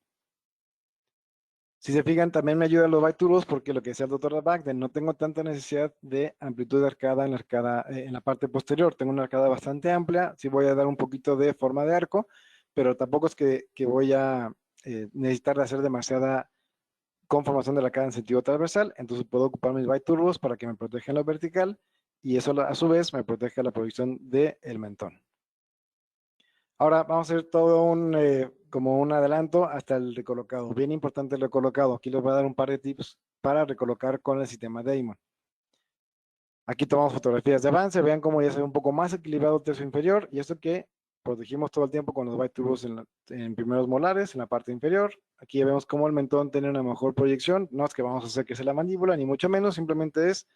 Si se fijan, también me ayudan los Byte Turbos porque lo que decía el doctor Bagden, no tengo tanta necesidad de amplitud de arcada en la parte posterior. Tengo una arcada bastante amplia, sí voy a dar un poquito de forma de arco, pero tampoco es que voy a necesitar de hacer demasiada conformación de la arcada en sentido transversal, entonces puedo ocupar mis Byte Turbos para que me protejan lo vertical y eso a su vez me protege la proyección del mentón. Ahora vamos a hacer todo como un adelanto hasta el recolocado. Bien importante el recolocado. Aquí les voy a dar un par de tips para recolocar con el sistema Damon. Aquí tomamos fotografías de avance. Vean cómo ya se ve un poco más equilibrado el tercio inferior. Y esto que protegimos todo el tiempo con los Byte Turbos en primeros molares, en la parte inferior. Aquí ya vemos cómo el mentón tiene una mejor proyección. No es que vamos a hacer que sea la mandíbula, ni mucho menos. Simplemente es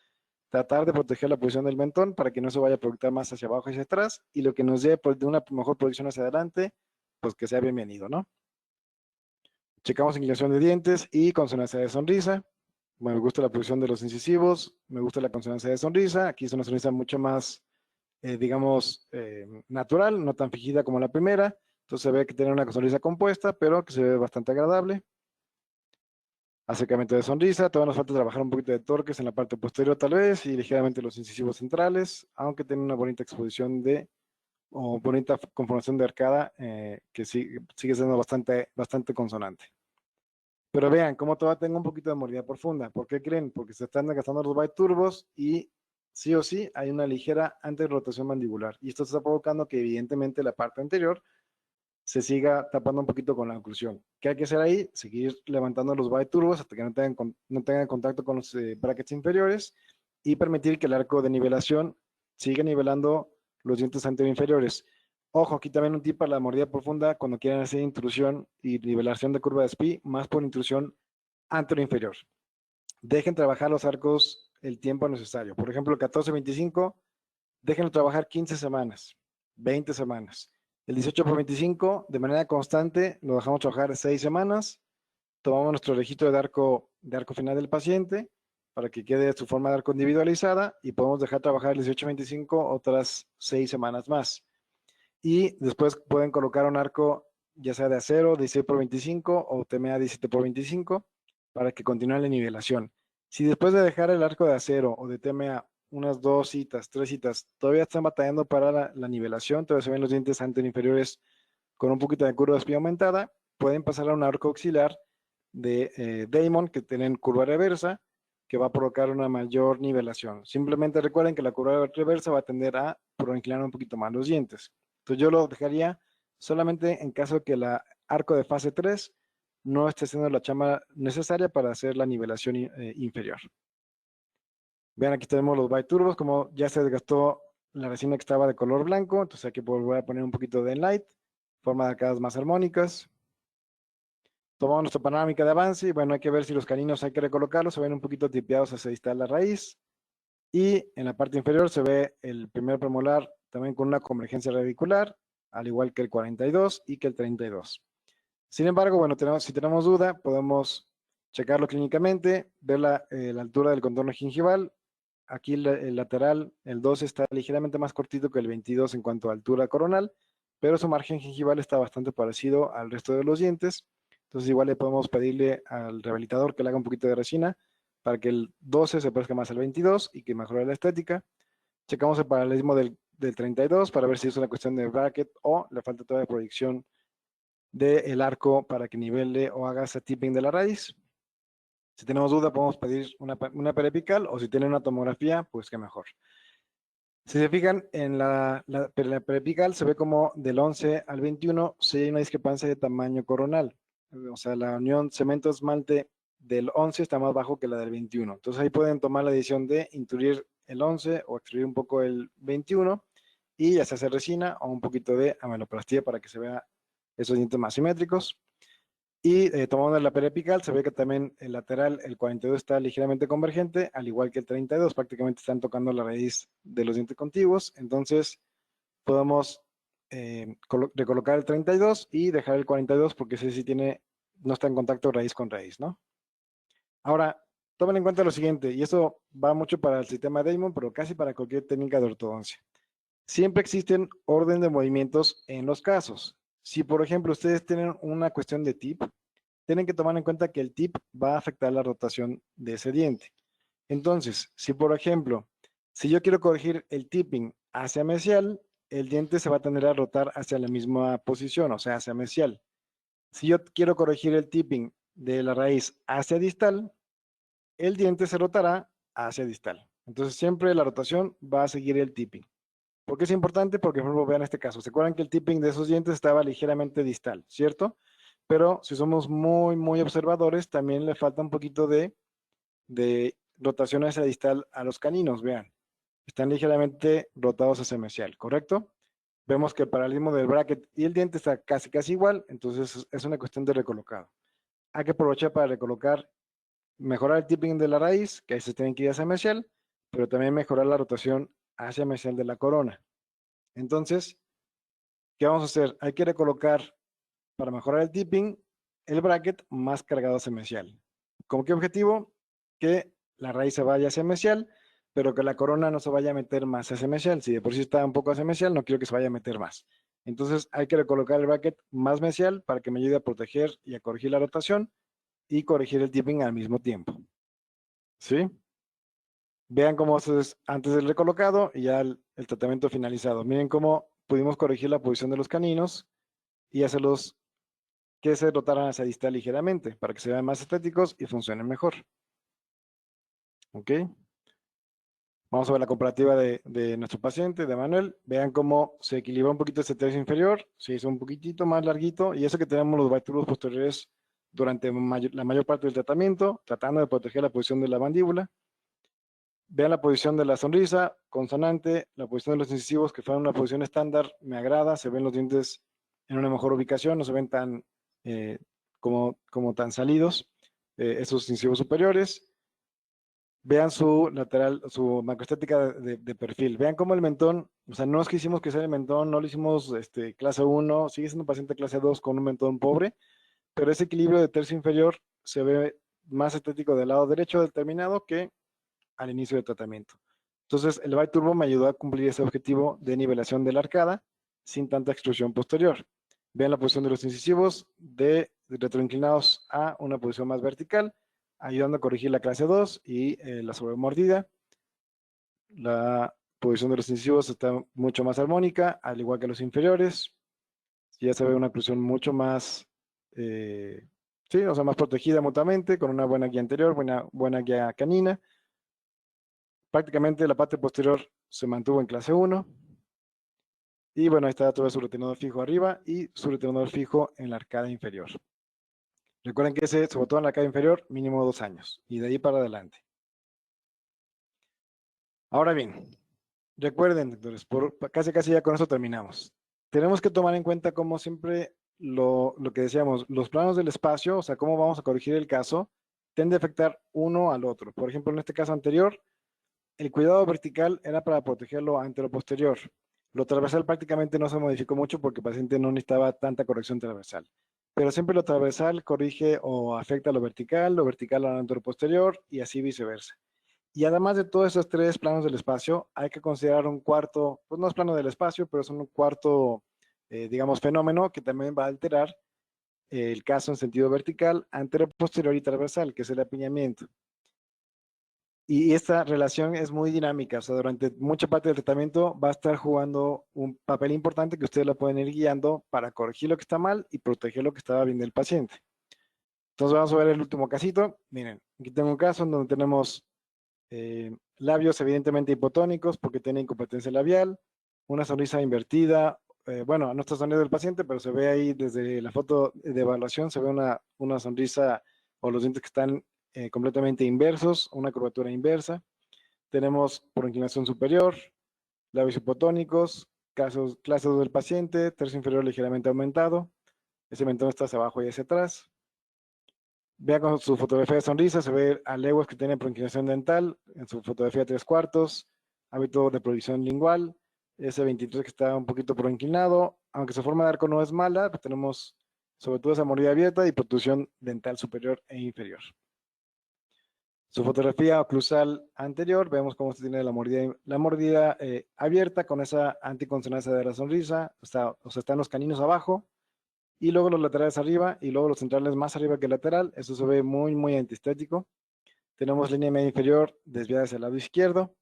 tratar de proteger la posición del mentón para que no se vaya a proyectar más hacia abajo y hacia atrás. Y lo que nos lleve de una mejor proyección hacia adelante, pues que sea bienvenido, ¿no? Checamos inclinación de dientes y consonancia de sonrisa. Me gusta la posición de los incisivos, me gusta la consonancia de sonrisa. Aquí es una sonrisa mucho más, digamos, natural, no tan fingida como la primera. Entonces se ve que tiene una sonrisa compuesta, pero que se ve bastante agradable. Acercamiento de sonrisa, todavía nos falta trabajar un poquito de torques en la parte posterior tal vez y ligeramente los incisivos centrales, aunque tiene una bonita exposición o bonita conformación de arcada que sigue siendo bastante consonante. Pero vean, como todavía tengo un poquito de mordida profunda. ¿Por qué creen? Porque se están gastando los Byte Turbos y sí o sí hay una ligera anterrotación mandibular. Y esto está provocando que evidentemente la parte anterior se siga tapando un poquito con la oclusión. ¿Qué hay que hacer ahí? Seguir levantando los Byte Turbos hasta que no tengan contacto con los brackets inferiores y permitir que el arco de nivelación siga nivelando los dientes anteroinferiores. Ojo, aquí también un tip para la mordida profunda cuando quieran hacer intrusión y nivelación de curva de SPI, más por intrusión anteroinferior. Dejen trabajar los arcos el tiempo necesario. Por ejemplo, el 14-25, déjenlo trabajar 15 semanas, 20 semanas. El 18-25, de manera constante, lo dejamos trabajar 6 semanas. Tomamos nuestro registro de arco final del paciente para que quede su forma de arco individualizada y podemos dejar trabajar el 18-25 otras 6 semanas más. Y después pueden colocar un arco ya sea de acero 16x25 o TMA 17x25 para que continúe la nivelación. Si después de dejar el arco de acero o de TMA unas 2 citas, 3 citas, todavía están batallando para la nivelación, todavía se ven los dientes anteroinferiores con un poquito de curva de SPI aumentada, pueden pasar a un arco auxiliar de Damon que tienen curva reversa, que va a provocar una mayor nivelación. Simplemente recuerden que la curva reversa va a tender a inclinar un poquito más los dientes. Entonces yo lo dejaría solamente en caso de que el arco de fase 3 no esté haciendo la chamba necesaria para hacer la nivelación inferior. Vean, aquí tenemos los Byte Turbos, como ya se desgastó la resina que estaba de color blanco, entonces aquí voy a poner un poquito de Enlight, forma de arcadas más armónicas. Tomamos nuestra panorámica de avance y bueno, hay que ver si los caninos hay que recolocarlos, se ven un poquito tipeados hacia distal la raíz. Y en la parte inferior se ve el primer premolar también con una convergencia radicular, al igual que el 42 y que el 32. Sin embargo, bueno, si tenemos duda, podemos checarlo clínicamente, ver la altura del contorno gingival. Aquí el lateral, el 12 está ligeramente más cortito que el 22 en cuanto a altura coronal, pero su margen gingival está bastante parecido al resto de los dientes. Entonces igual le podemos pedirle al rehabilitador que le haga un poquito de resina para que el 12 se parezca más al 22 y que mejore la estética. Checamos el paralelismo del 32 para ver si es una cuestión de bracket o le falta toda la proyección del arco para que nivele o haga ese tipping de la raíz. Si tenemos duda, podemos pedir una perepical o si tienen una tomografía, pues qué mejor. Si se fijan, en la periapical se ve como del 11 al 21 sí hay una discrepancia de tamaño coronal. O sea, la unión cemento-esmalte del 11 está más bajo que la del 21. Entonces ahí pueden tomar la decisión de intuir el 11 o extruir un poco el 21 y ya se hace resina o un poquito de ameloplastía para que se vea esos dientes más simétricos. Y tomando la periapical, se ve que también el lateral, el 42 está ligeramente convergente, al igual que el 32, prácticamente están tocando la raíz de los dientes contiguos. Entonces, podemos recolocar el 32 y dejar el 42 porque ese sí tiene, no está en contacto raíz con raíz, ¿no? Ahora, tomen en cuenta lo siguiente, y eso va mucho para el sistema Damon, pero casi para cualquier técnica de ortodoncia. Siempre existen orden de movimientos en los casos. Si, por ejemplo, ustedes tienen una cuestión de tip, tienen que tomar en cuenta que el tip va a afectar la rotación de ese diente. Entonces, si por ejemplo, si yo quiero corregir el tipping hacia mesial, el diente se va a tender a rotar hacia la misma posición, o sea, hacia mesial. Si yo quiero corregir el tipping de la raíz hacia distal, el diente se rotará hacia distal. Entonces, siempre la rotación va a seguir el tipping. ¿Por qué es importante? Porque, por ejemplo, vean este caso. ¿Se acuerdan que el tipping de esos dientes estaba ligeramente distal, cierto? Pero si somos muy observadores, también le falta un poquito de rotación hacia distal a los caninos, vean. Están ligeramente rotados hacia mesial, ¿correcto? Vemos que el paralelismo del bracket y el diente está casi igual, entonces es una cuestión de recolocado. Hay que aprovechar para recolocar, mejorar el tipping de la raíz, que ahí se tienen que ir hacia mesial, pero también mejorar la rotación hacia mesial de la corona. Entonces, ¿qué vamos a hacer? Hay que recolocar para mejorar el tipping el bracket más cargado hacia mesial. ¿Con qué objetivo? Que la raíz se vaya hacia mesial, pero que la corona no se vaya a meter más hacia mesial. Si de por sí está un poco hacia mesial, no quiero que se vaya a meter más. Entonces hay que recolocar el bracket más mesial para que me ayude a proteger y a corregir la rotación y corregir el tipping al mismo tiempo. ¿Sí? Vean cómo es antes del recolocado y ya el tratamiento finalizado. Miren cómo pudimos corregir la posición de los caninos y hacerlos que se rotaran hacia distal ligeramente para que se vean más estéticos y funcionen mejor. ¿Ok? Vamos a ver la comparativa de nuestro paciente, de Manuel. Vean cómo se equilibró un poquito este tercio inferior, se hizo un poquitito más larguito y eso que tenemos los vítrulos posteriores durante la mayor parte del tratamiento, tratando de proteger la posición de la mandíbula. Vean la posición de la sonrisa, consonante, la posición de los incisivos que fueron una posición estándar, me agrada, se ven los dientes en una mejor ubicación, no se ven tan como tan salidos, esos incisivos superiores. Vean su lateral, su macroestética de perfil. Vean cómo el mentón, o sea, no es que hicimos que sea el mentón, no lo hicimos clase 1, sigue siendo un paciente clase 2 con un mentón pobre, pero ese equilibrio de tercio inferior se ve más estético del lado derecho determinado que al inicio del tratamiento. Entonces, el Bite Turbo me ayudó a cumplir ese objetivo de nivelación de la arcada sin tanta extrusión posterior. Vean la posición de los incisivos de retroinclinados a una posición más vertical, ayudando a corregir la clase 2 y la sobremordida. La posición de los incisivos está mucho más armónica, al igual que los inferiores. Ya se ve una oclusión mucho más, sí, o sea, más protegida mutuamente, con una buena guía anterior, buena guía canina. Prácticamente la parte posterior se mantuvo en clase 1. Y bueno, ahí está todo su retenedor fijo arriba y su retenedor fijo en la arcada inferior. Recuerden que ese, sobre todo en la arcada inferior, mínimo 2 años. Y de ahí para adelante. Ahora bien, recuerden, doctores, casi ya con eso terminamos. Tenemos que tomar en cuenta, como siempre, lo que decíamos, los planos del espacio, o sea, cómo vamos a corregir el caso, tiende a afectar uno al otro. Por ejemplo, en este caso anterior, el cuidado vertical era para protegerlo antero-posterior. Lo transversal prácticamente no se modificó mucho porque el paciente no necesitaba tanta corrección transversal. Pero siempre lo transversal corrige o afecta lo vertical a lo antero-posterior y así viceversa. Y además de todos esos 3 planos del espacio, hay que considerar un cuarto, pues no es plano del espacio, pero es un cuarto, digamos, fenómeno que también va a alterar el caso en sentido vertical, antero-posterior y transversal, que es el apiñamiento. Y esta relación es muy dinámica, o sea, durante mucha parte del tratamiento va a estar jugando un papel importante que ustedes la pueden ir guiando para corregir lo que está mal y proteger lo que estaba bien del paciente. Entonces vamos a ver el último casito. Miren, aquí tengo un caso en donde tenemos Labios evidentemente hipotónicos porque tiene incompetencia labial, una sonrisa invertida. Bueno, no está sonriendo el paciente, pero se ve ahí desde la foto de evaluación, se ve una sonrisa o los dientes que están completamente inversos, una curvatura inversa. Tenemos por inclinación superior, labios hipotónicos, clase 2 del paciente, tercio inferior ligeramente aumentado, ese mentón está hacia abajo y hacia atrás. Vean con su fotografía de sonrisa, se ve a leguas que tiene proinclinación dental, en su fotografía 3/4, hábito de proyección lingual, ese 23 que está un poquito proinclinado, aunque su forma de arco no es mala, pues tenemos sobre todo esa mordida abierta y protrusión dental superior e inferior. Su fotografía oclusal anterior, vemos cómo se tiene la mordida abierta con esa anticonsonancia de la sonrisa, o sea, están los caninos abajo, y luego los laterales arriba, y luego los centrales más arriba que el lateral. Eso se ve muy, muy antiestético. Tenemos línea media inferior desviada hacia el lado izquierdo.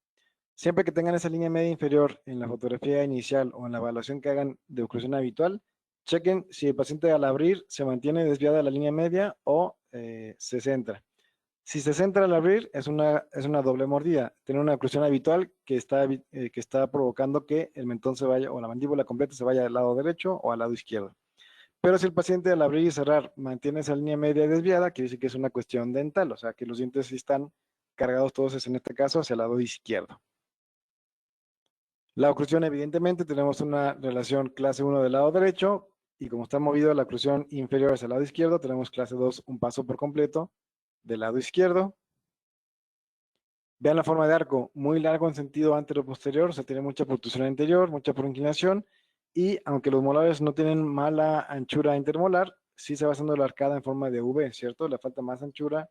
Siempre que tengan esa línea media inferior en la fotografía inicial o en la evaluación que hagan de oclusión habitual, chequen si el paciente al abrir se mantiene desviada la línea media o se centra. Si se centra al abrir, es una doble mordida. Tiene una oclusión habitual que está provocando que el mentón se vaya, o la mandíbula completa se vaya al lado derecho o al lado izquierdo. Pero si el paciente al abrir y cerrar mantiene esa línea media desviada, quiere decir que es una cuestión dental, o sea que los dientes sí están cargados todos, en este caso, hacia el lado izquierdo. La oclusión, evidentemente, tenemos una relación clase 1 del lado derecho, y como está movido la oclusión inferior hacia el lado izquierdo, tenemos clase 2, un paso por completo del lado izquierdo. Vean la forma de arco, muy largo en sentido antero-posterior, o sea, tiene mucha protrusión anterior, mucha proinclinación, y aunque los molares no tienen mala anchura intermolar, sí se va haciendo la arcada en forma de V, ¿cierto? Le falta más anchura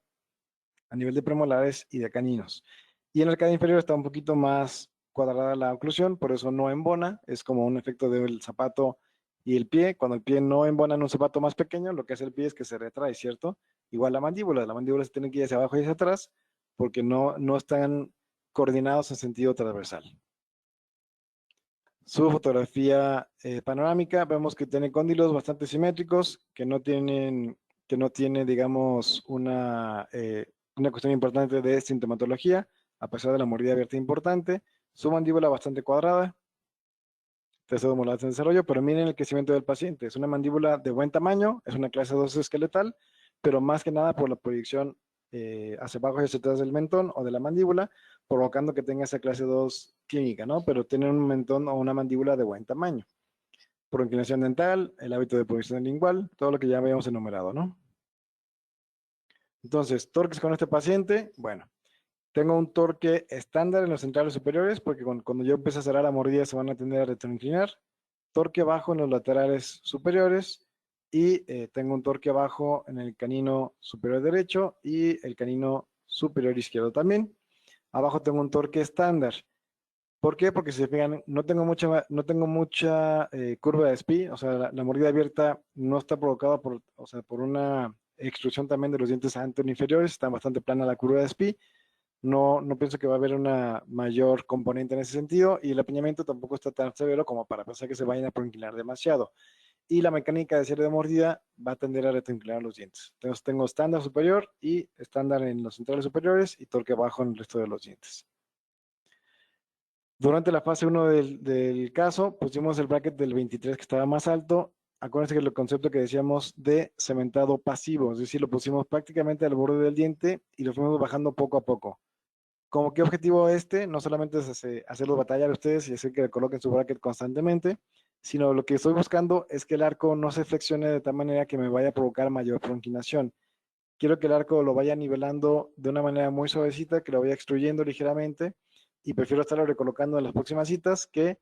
a nivel de premolares y de caninos. Y en la arcada inferior está un poquito más cuadrada la oclusión, por eso no embona, es como un efecto del zapato y el pie. Cuando el pie no embona en un zapato más pequeño, lo que hace el pie es que se retrae, ¿cierto? Igual la mandíbula se tiene que ir hacia abajo y hacia atrás, porque no están coordinados en sentido transversal. Su fotografía panorámica, vemos que tiene cóndilos bastante simétricos, que no tiene, digamos, una cuestión importante de sintomatología, a pesar de la mordida abierta importante. Su mandíbula bastante cuadrada, tercero molar en desarrollo, pero miren el crecimiento del paciente. Es una mandíbula de buen tamaño, es una clase 2 esqueletal, pero más que nada por la proyección hacia abajo y hacia atrás del mentón o de la mandíbula, provocando que tenga esa clase 2 clínica, ¿no? Pero tiene un mentón o una mandíbula de buen tamaño. Por inclinación dental, el hábito de proyección lingual, todo lo que ya habíamos enumerado, ¿no? Entonces, torques con este paciente, bueno, tengo un torque estándar en los centrales superiores, porque cuando yo empiezo a cerrar la mordida se van a tender a retroinclinar. Torque bajo en los laterales superiores y tengo un torque bajo en el canino superior derecho y el canino superior izquierdo también. Abajo tengo un torque estándar. ¿Por qué? Porque si se fijan, no tengo mucha curva de SPI, o sea, la mordida abierta no está provocada por una extrusión también de los dientes anteriores, está bastante plana la curva de SPI. No pienso que va a haber una mayor componente en ese sentido, y el apiñamiento tampoco está tan severo como para pensar que se vayan a proinclinar demasiado. Y la mecánica de cierre de mordida va a tender a retroinclinar los dientes. Entonces tengo estándar superior y estándar en los centrales superiores y torque bajo en el resto de los dientes. Durante la fase 1 del caso, pusimos el bracket del 23 que estaba más alto. Acuérdense que el concepto que decíamos de cementado pasivo, es decir, lo pusimos prácticamente al borde del diente y lo fuimos bajando poco a poco. ¿Como qué objetivo este? No solamente es hacerlos batallar a ustedes y hacer que coloquen su bracket constantemente, sino lo que estoy buscando es que el arco no se flexione de tal manera que me vaya a provocar mayor proinclinación. Quiero que el arco lo vaya nivelando de una manera muy suavecita, que lo vaya extruyendo ligeramente, y prefiero estarlo recolocando en las próximas citas que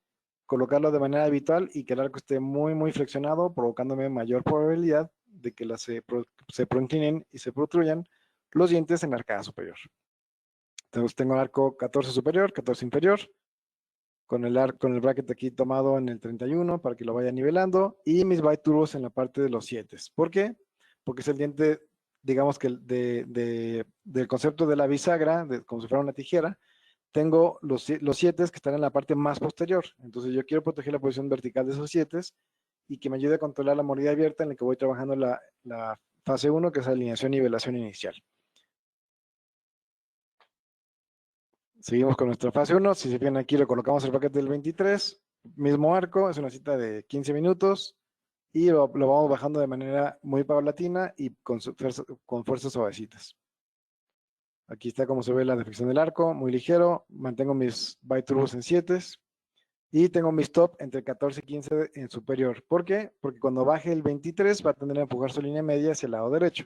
colocarlo de manera habitual y que el arco esté muy, muy flexionado, provocándome mayor probabilidad de que se proinclinen y se protruyan los dientes en la arcada superior. Entonces tengo el arco 14 superior, 14 inferior, con el bracket aquí tomado en el 31 para que lo vaya nivelando, y mis biturbos en la parte de los 7. ¿Por qué? Porque es el diente, digamos que del concepto de la bisagra, como si fuera una tijera. Tengo los 7 que están en la parte más posterior, entonces yo quiero proteger la posición vertical de esos 7 y que me ayude a controlar la mordida abierta en la que voy trabajando la fase 1, que es alineación y nivelación inicial. Seguimos con nuestra fase 1. Si se fijan aquí, le colocamos el bracket del 23. Mismo arco, es una cita de 15 minutos. Y lo vamos bajando de manera muy paulatina y con fuerzas suavecitas. Aquí está como se ve la deflexión del arco, muy ligero. Mantengo mis byte turbos en 7. Y tengo mi stop entre 14 y 15 en superior. ¿Por qué? Porque cuando baje el 23 va a tender a empujar su línea media hacia el lado derecho.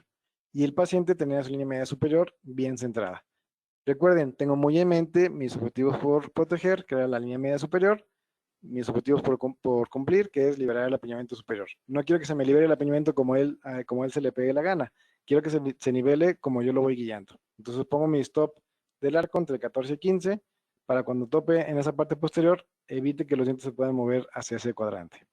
Y el paciente tendrá su línea media superior bien centrada. Recuerden, tengo muy en mente mis objetivos por proteger, que era la línea media superior, mis objetivos por cumplir, que es liberar el apiñamiento superior. No quiero que se me libere el apiñamiento como él se le pegue la gana. Quiero que se nivele como yo lo voy guiando. Entonces pongo mi stop del arco entre 14 y 15 para cuando tope en esa parte posterior, evite que los dientes se puedan mover hacia ese cuadrante.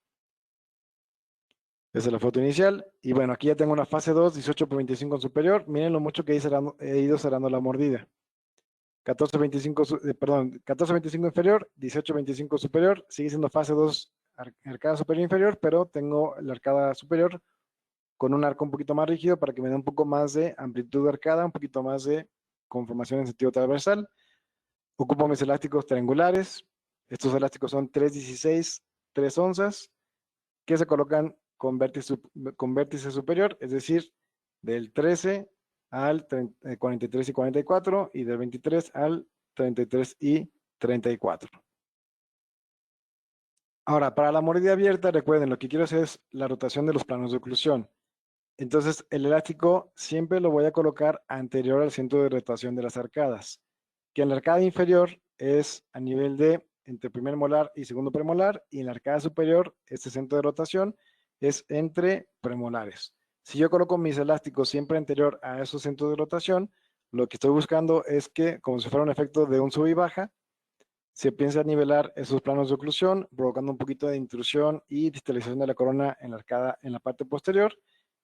Esa es la foto inicial. Y bueno, aquí ya tengo una fase 2, 18 por 25 en superior. Miren lo mucho que he ido cerrando la mordida. 14-25 inferior, 18-25 superior, sigue siendo fase 2 arcada superior inferior, pero tengo la arcada superior con un arco un poquito más rígido para que me dé un poco más de amplitud de arcada, un poquito más de conformación en sentido transversal. Ocupo mis elásticos triangulares. Estos elásticos son 3/16, 3 onzas, que se colocan con vértice superior, es decir, del 13 al 43 y 44 y del 23 al 33 y 34. Ahora, para la mordida abierta, recuerden, lo que quiero hacer es la rotación de los planos de oclusión. Entonces, el elástico siempre lo voy a colocar anterior al centro de rotación de las arcadas, que en la arcada inferior es a nivel de entre primer molar y segundo premolar, y en la arcada superior, este centro de rotación es entre premolares. Si yo coloco mis elásticos siempre anterior a esos centros de rotación, lo que estoy buscando es que, como si fuera un efecto de un sub y baja, se piensa a nivelar esos planos de oclusión, provocando un poquito de intrusión y distalización de la corona en la arcada en la parte posterior,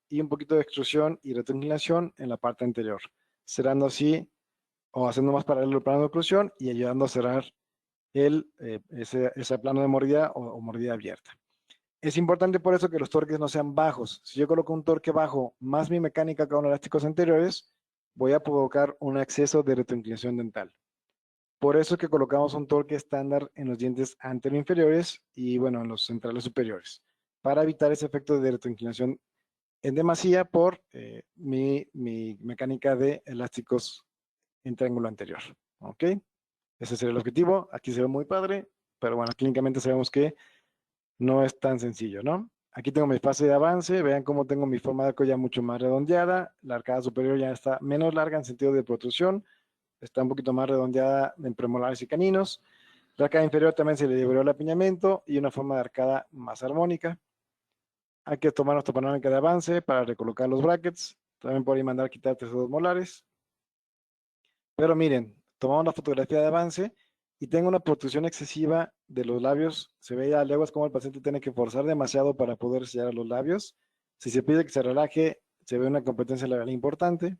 y un poquito de extrusión y retroinclinación en la parte anterior, cerrando así o haciendo más paralelo el plano de oclusión y ayudando a cerrar ese plano de mordida o mordida abierta. Es importante por eso que los torques no sean bajos. Si yo coloco un torque bajo más mi mecánica con elásticos anteriores, voy a provocar un exceso de retroinclinación dental. Por eso es que colocamos un torque estándar en los dientes anteroinferiores y bueno, en los centrales superiores, para evitar ese efecto de retroinclinación en demasía por mi mecánica de elásticos en triángulo anterior. ¿Ok? Ese sería el objetivo. Aquí se ve muy padre, pero bueno, clínicamente sabemos que no es tan sencillo, ¿no? Aquí tengo mi fase de avance. Vean cómo tengo mi forma de arco ya mucho más redondeada. La arcada superior ya está menos larga en sentido de protrusión. Está un poquito más redondeada en premolares y caninos. La arcada inferior también se le liberó el apiñamiento y una forma de arcada más armónica. Hay que tomar nuestra panorámica de avance para recolocar los brackets. También por ahí mandar a quitar 3 molares. Pero miren, tomamos la fotografía de avance y tengo una protrusión excesiva de los labios. Se ve a leguas como el paciente tiene que forzar demasiado para poder sellar los labios. Si se pide que se relaje, se ve una competencia labial importante.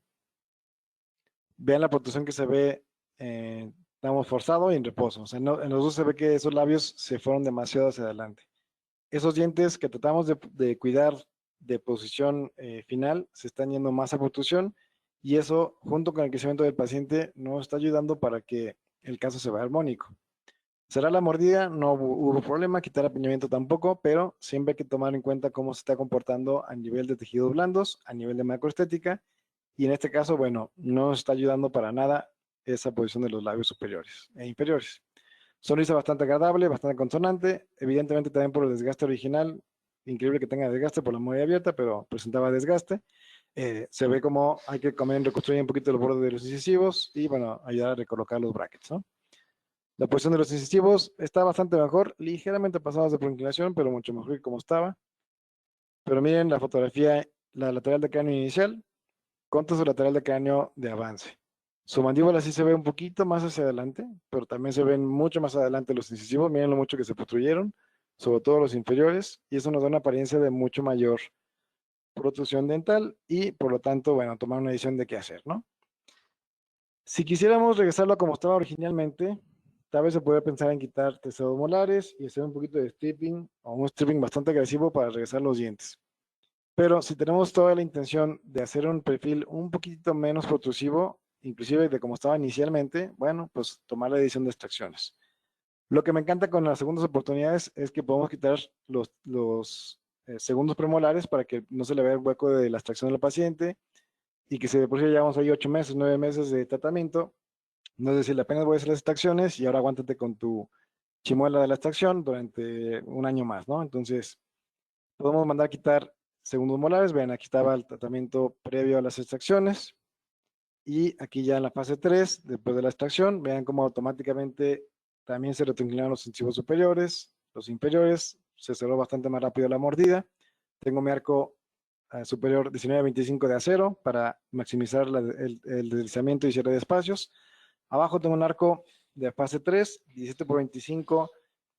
Vean la protrusión que se ve, estamos forzado y en reposo. O sea, no, en los dos se ve que esos labios se fueron demasiado hacia adelante. Esos dientes que tratamos de cuidar de posición final se están yendo más a protrusión y eso, junto con el crecimiento del paciente, nos está ayudando para que el caso se vea armónico. Será la mordida, no hubo problema, quitar apiñamiento tampoco, pero siempre hay que tomar en cuenta cómo se está comportando a nivel de tejidos blandos, a nivel de macroestética, y en este caso, bueno, no está ayudando para nada esa posición de los labios superiores e inferiores. Sonrisa bastante agradable, bastante consonante, evidentemente también por el desgaste original, increíble que tenga desgaste por la mordida abierta, pero presentaba desgaste. Se ve como hay que comer en reconstruir un poquito los bordes de los incisivos y bueno, ayudar a recolocar los brackets, ¿no? La posición de los incisivos está bastante mejor, ligeramente pasados de por inclinación, pero mucho mejor que como estaba. Pero miren la fotografía, la lateral de cráneo inicial contra su lateral de cráneo de avance. Su mandíbula sí se ve un poquito más hacia adelante, pero también se ven mucho más adelante los incisivos. Miren lo mucho que se protruyeron, sobre todo los inferiores, y eso nos da una apariencia de mucho mayor protrusión dental y por lo tanto, bueno, tomar una decisión de qué hacer, ¿no? Si quisiéramos regresarlo a como estaba originalmente, tal vez se puede pensar en quitar terceros molares y hacer un poquito de stripping o un stripping bastante agresivo para regresar los dientes. Pero si tenemos toda la intención de hacer un perfil un poquito menos protrusivo, inclusive de como estaba inicialmente, bueno, pues tomar la decisión de extracciones. Lo que me encanta con las segundas oportunidades es que podemos quitar los segundos premolares para que no se le vea el hueco de la extracción del paciente y que si de por sí llevamos ahí 8 meses, 9 meses de tratamiento, no es decir, apenas voy a hacer las extracciones y ahora aguántate con tu chimuela de la extracción durante un año más, ¿no? Entonces, podemos mandar a quitar segundos molares. Vean, aquí estaba el tratamiento previo a las extracciones. Y aquí ya en la fase 3, después de la extracción, vean cómo automáticamente también se retroinclinaron los incisivos superiores, los inferiores, se cerró bastante más rápido la mordida. Tengo mi arco superior 19-25 de acero para maximizar el deslizamiento y cierre de espacios. Abajo tengo un arco de fase 3, 17x25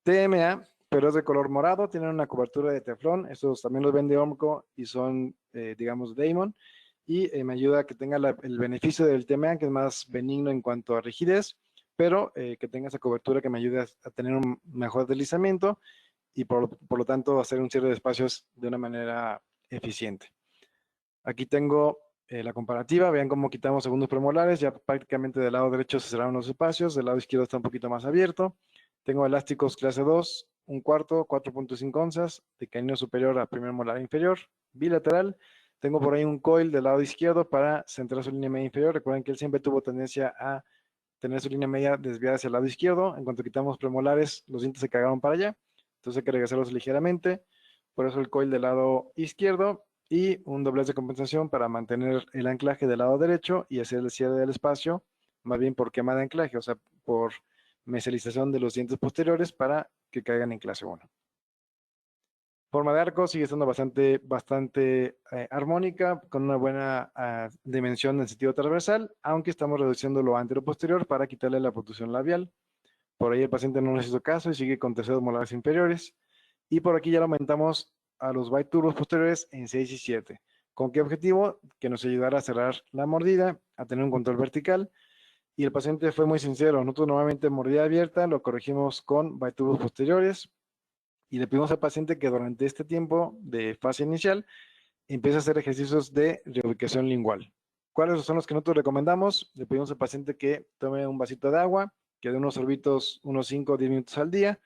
TMA, pero es de color morado, tienen una cobertura de teflón, estos también los vende Omco y son, digamos, Damon, y me ayuda a que tenga el beneficio del TMA, que es más benigno en cuanto a rigidez, pero que tenga esa cobertura que me ayude a tener un mejor deslizamiento y por lo tanto hacer un cierre de espacios de una manera eficiente. Aquí tengo la comparativa, vean cómo quitamos segundos premolares, ya prácticamente del lado derecho se cerraron los espacios, del lado izquierdo está un poquito más abierto. Tengo elásticos clase 2, 1/4, 4.5 onzas, de canino superior a primer molar inferior, bilateral. Tengo por ahí un coil del lado izquierdo para centrar su línea media inferior. Recuerden que él siempre tuvo tendencia a tener su línea media desviada hacia el lado izquierdo. En cuanto quitamos premolares, los dientes se cagaron para allá, entonces hay que regresarlos ligeramente. Por eso el coil del lado izquierdo y un doblez de compensación para mantener el anclaje del lado derecho y hacer el cierre del espacio, más bien por quema de anclaje, o sea, por mesialización de los dientes posteriores para que caigan en clase 1. Forma de arco sigue estando bastante armónica, con una buena dimensión en sentido transversal, aunque estamos reduciendo lo antero-posterior para quitarle la protrusión labial. Por ahí el paciente no nos hizo caso y sigue con terceros molares inferiores. Y por aquí ya lo aumentamos a los biturbos posteriores en 6 y 7. ¿Con qué objetivo? Que nos ayudara a cerrar la mordida, a tener un control vertical. Y el paciente fue muy sincero. Nosotros normalmente mordida abierta lo corregimos con biturbos posteriores y le pedimos al paciente que durante este tiempo de fase inicial empiece a hacer ejercicios de reubicación lingual. ¿Cuáles son los que nosotros recomendamos? Le pedimos al paciente que tome un vasito de agua, que dé unos sorbitos unos 5 o 10 minutos al día,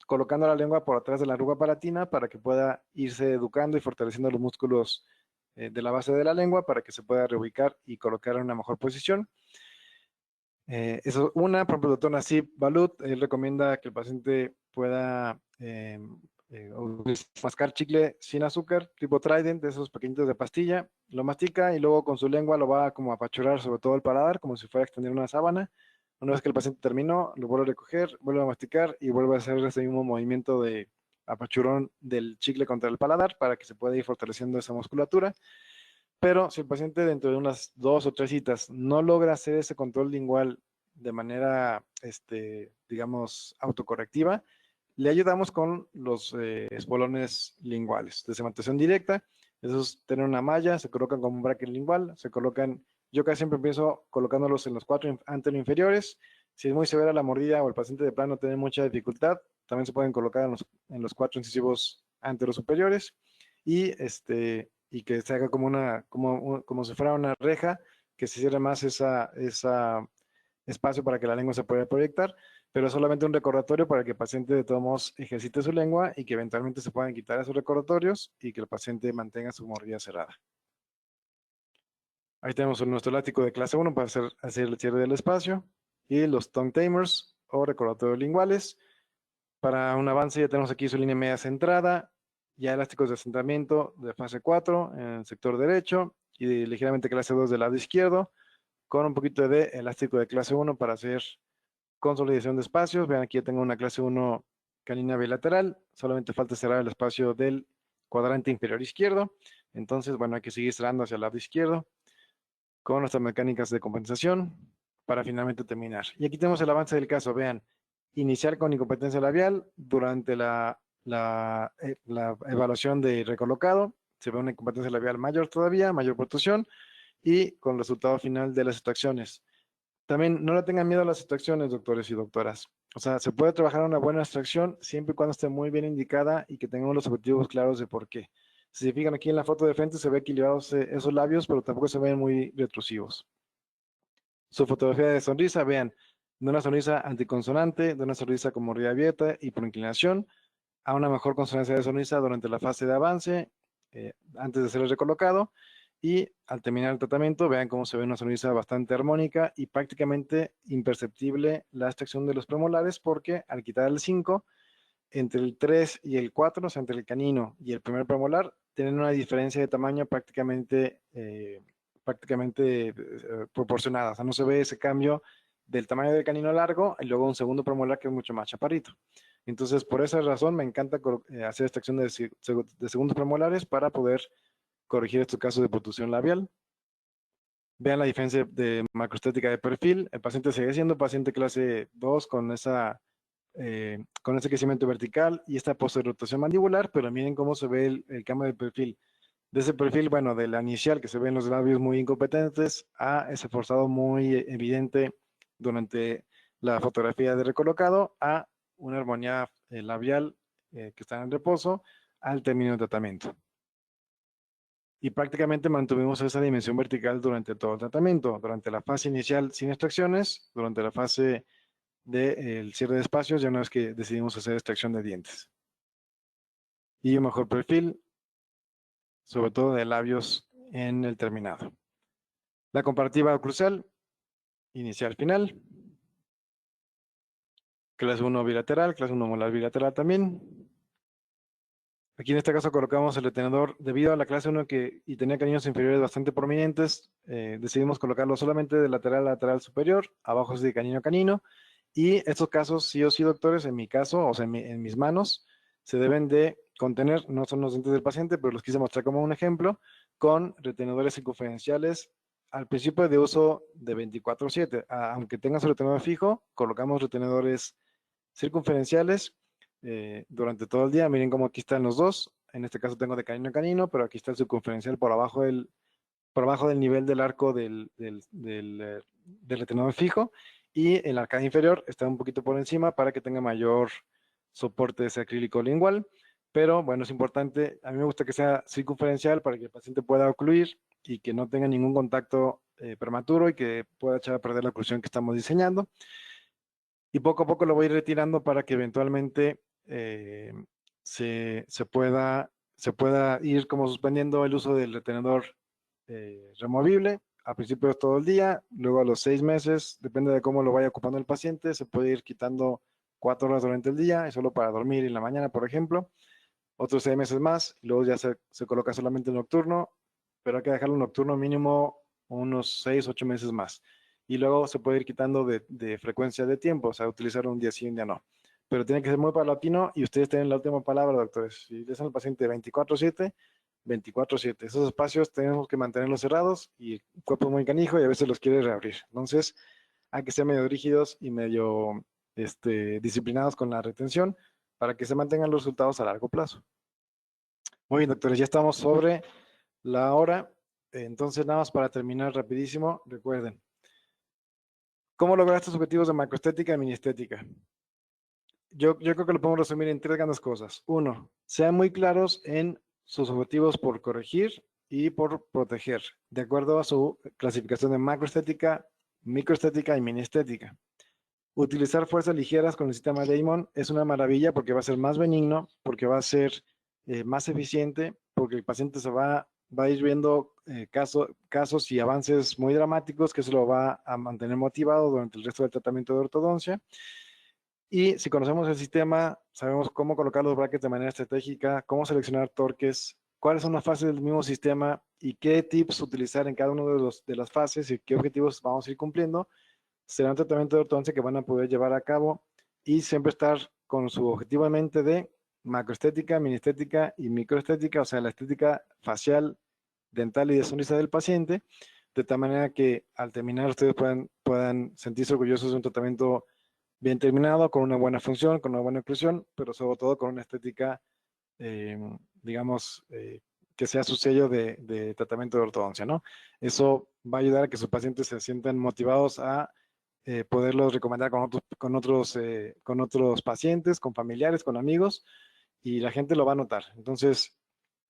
colocando la lengua por atrás de la arruga palatina para que pueda irse educando y fortaleciendo los músculos de la base de la lengua para que se pueda reubicar y colocar en una mejor posición. Eso una, por ejemplo, el doctor Nasib Balut, él recomienda que el paciente pueda mascar chicle sin azúcar, tipo Trident, de esos pequeñitos de pastilla, lo mastica y luego con su lengua lo va como a apachurar sobre todo el paladar, como si fuera a extender una sábana. Una vez que el paciente terminó, lo vuelve a recoger, vuelve a masticar y vuelve a hacer ese mismo movimiento de apachurón del chicle contra el paladar para que se pueda ir fortaleciendo esa musculatura. Pero si el paciente dentro de unas 2 o 3 citas no logra hacer ese control lingual de manera, digamos, autocorrectiva, le ayudamos con los espolones linguales de cementación directa. Esos tienen una malla, se colocan como un bracket lingual, se colocan, yo casi siempre empiezo colocándolos en los 4 anteroinferiores. Si es muy severa la mordida o el paciente de plano tiene mucha dificultad, también se pueden colocar en los 4 incisivos anterosuperiores y que se haga como si fuera una reja, que se cierre más ese espacio para que la lengua se pueda proyectar, pero solamente un recordatorio para que el paciente de todos modos ejercite su lengua y que eventualmente se puedan quitar esos recordatorios y que el paciente mantenga su mordida cerrada. Ahí tenemos nuestro elástico de clase 1 para hacer el cierre del espacio y los tongue tamers o recordatorios linguales. Para un avance ya tenemos aquí su línea media centrada, ya elásticos de asentamiento de fase 4 en el sector derecho y ligeramente clase 2 del lado izquierdo, con un poquito de elástico de clase 1 para hacer consolidación de espacios. Vean, aquí ya tengo una clase 1 canina bilateral, solamente falta cerrar el espacio del cuadrante inferior izquierdo. Entonces, bueno, hay que seguir cerrando hacia el lado izquierdo con nuestras mecánicas de compensación para finalmente terminar. Y aquí tenemos el avance del caso. Vean, iniciar con incompetencia labial durante la evaluación de recolocado. Se ve una incompetencia labial mayor todavía, mayor protrusión y con el resultado final de las extracciones. También no le tengan miedo a las extracciones, doctores y doctoras. O sea, se puede trabajar una buena extracción siempre y cuando esté muy bien indicada y que tengamos los objetivos claros de por qué. Si se fijan aquí en la foto de frente se ve equilibrados esos labios, pero tampoco se ven muy retrusivos. su fotografía de sonrisa, vean, de una sonrisa anticonsonante, de una sonrisa con mordida abierta y por inclinación, a una mejor consonancia de sonrisa durante la fase de avance, antes de ser recolocado, y al terminar el tratamiento, vean cómo se ve una sonrisa bastante armónica y prácticamente imperceptible la extracción de los premolares, porque al quitar el 5, entre el 3 y el 4, o sea, entre el canino y el primer premolar, tienen una diferencia de tamaño prácticamente proporcionada. O sea, no se ve ese cambio del tamaño del canino largo y luego un segundo premolar que es mucho más chaparrito. Entonces, por esa razón, me encanta hacer extracción de segundos premolares para poder corregir estos casos de protrusión labial. Vean la diferencia de macroestética de perfil. El paciente sigue siendo paciente clase 2 con ese crecimiento vertical y esta posterior-rotación mandibular, pero miren cómo se ve el cambio de perfil. De ese perfil, bueno, de la inicial que se ven los labios muy incompetentes a ese forzado muy evidente durante la fotografía de recolocado a una armonía labial que está en reposo al término del tratamiento. Y prácticamente mantuvimos esa dimensión vertical durante todo el tratamiento, durante la fase inicial sin extracciones, durante la fase del cierre de espacios, ya una vez que decidimos hacer extracción de dientes. Y un mejor perfil, sobre todo de labios en el terminado. La comparativa oclusal, inicial-final. Clase 1 bilateral, clase 1 molar bilateral también. Aquí en este caso colocamos el retenedor, debido a la clase 1 y tenía caninos inferiores bastante prominentes, decidimos colocarlo solamente de lateral a lateral superior, abajo es de canino a canino, y estos casos, sí o sí, doctores, en mi caso, o sea, en mis manos, se deben de contener, no son los dientes del paciente, pero los quise mostrar como un ejemplo, con retenedores circunferenciales, al principio de uso de 24/7, aunque tengan su retenedor fijo, colocamos retenedores circunferenciales durante todo el día. Miren cómo aquí están los dos. En este caso tengo de canino a canino, pero aquí está el circunferencial por abajo del nivel del arco del retenedor fijo. Y el arcada inferior está un poquito por encima para que tenga mayor soporte de ese acrílico lingual. Pero bueno, es importante, a mí me gusta que sea circunferencial para que el paciente pueda ocluir y que no tenga ningún contacto prematuro y que pueda echar a perder la oclusión que estamos diseñando. Y poco a poco lo voy a ir retirando para que eventualmente se pueda ir como suspendiendo el uso del retenedor removible. A principio es todo el día, luego a los 6 meses, depende de cómo lo vaya ocupando el paciente, se puede ir quitando 4 horas durante el día, solo para dormir en la mañana, por ejemplo. Otros 6 meses más, y luego ya se coloca solamente el nocturno, pero hay que dejarlo nocturno mínimo unos 6, 8 meses más. Y luego se puede ir quitando de frecuencia de tiempo, o sea, utilizar un día sí y un día no. Pero tiene que ser muy paulatino y ustedes tienen la última palabra, doctores. Si le hacen al paciente 24/7, 24/7. Esos espacios tenemos que mantenerlos cerrados y el cuerpo es muy canijo y a veces los quiere reabrir. Entonces, hay que ser medio rígidos y medio disciplinados con la retención para que se mantengan los resultados a largo plazo. Muy bien, doctores, ya estamos sobre la hora. Entonces, nada más para terminar rapidísimo, recuerden, ¿cómo lograr estos objetivos de macroestética y miniestética? Yo creo que lo podemos resumir en 3 grandes cosas. 1, sean muy claros en sus objetivos por corregir y por proteger, de acuerdo a su clasificación de macroestética, microestética y miniestética. Utilizar fuerzas ligeras con el sistema Damon es una maravilla porque va a ser más benigno, porque va a ser más eficiente, porque el paciente se va a ir viendo casos y avances muy dramáticos que se lo va a mantener motivado durante el resto del tratamiento de ortodoncia. Y si conocemos el sistema, sabemos cómo colocar los brackets de manera estratégica, cómo seleccionar torques, cuáles son las fases del mismo sistema y qué tips utilizar en cada una de las fases y qué objetivos vamos a ir cumpliendo, será un tratamiento de ortodoncia que van a poder llevar a cabo y siempre estar con su objetivo en mente de macroestética, miniestética y microestética, o sea, la estética facial, dental y de sonrisa del paciente, de tal manera que al terminar ustedes puedan sentirse orgullosos de un tratamiento bien terminado, con una buena función, con una buena oclusión, pero sobre todo con una estética, digamos, que sea su sello de tratamiento de ortodoncia, ¿no? Eso va a ayudar a que sus pacientes se sientan motivados a poderlos recomendar con otros pacientes, con familiares, con amigos, y la gente lo va a notar. Entonces,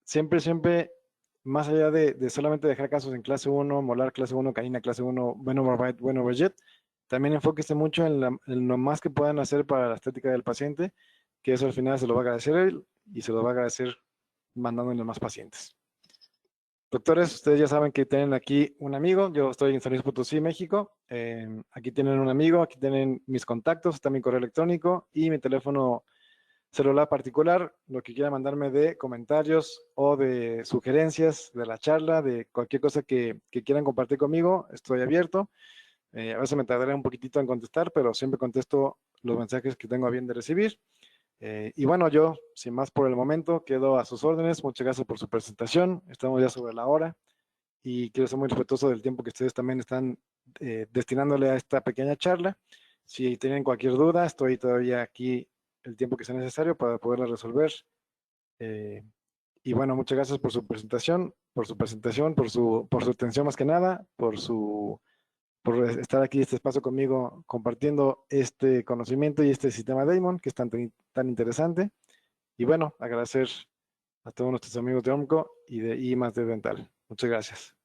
siempre más allá de solamente dejar casos en clase 1, molar clase 1, canina clase 1, buen overbite, buen overjet, también enfóquese mucho en lo más que puedan hacer para la estética del paciente, que eso al final se lo va a agradecer él y se lo va a agradecer mandándole más pacientes. Doctores, ustedes ya saben que tienen aquí un amigo. Yo estoy en San Luis Potosí, México. Aquí tienen un amigo, aquí tienen mis contactos, está mi correo electrónico y mi teléfono celular particular. Lo que quieran mandarme de comentarios o de sugerencias de la charla, de cualquier cosa que quieran compartir conmigo, estoy abierto. A veces me tardaré un poquitito en contestar, pero siempre contesto los mensajes que tengo a bien de recibir. Y bueno, yo, sin más por el momento, quedo a sus órdenes. Muchas gracias por su presentación. Estamos ya sobre la hora y quiero ser muy respetuoso del tiempo que ustedes también están destinándole a esta pequeña charla. Si tienen cualquier duda, estoy todavía aquí el tiempo que sea necesario para poderla resolver. Y bueno, muchas gracias por su presentación, por su atención más que nada, por estar aquí este espacio conmigo compartiendo este conocimiento y este sistema Damon que es tan interesante. Y bueno, agradecer a todos nuestros amigos de OMCO y de I+D Dental. Muchas gracias.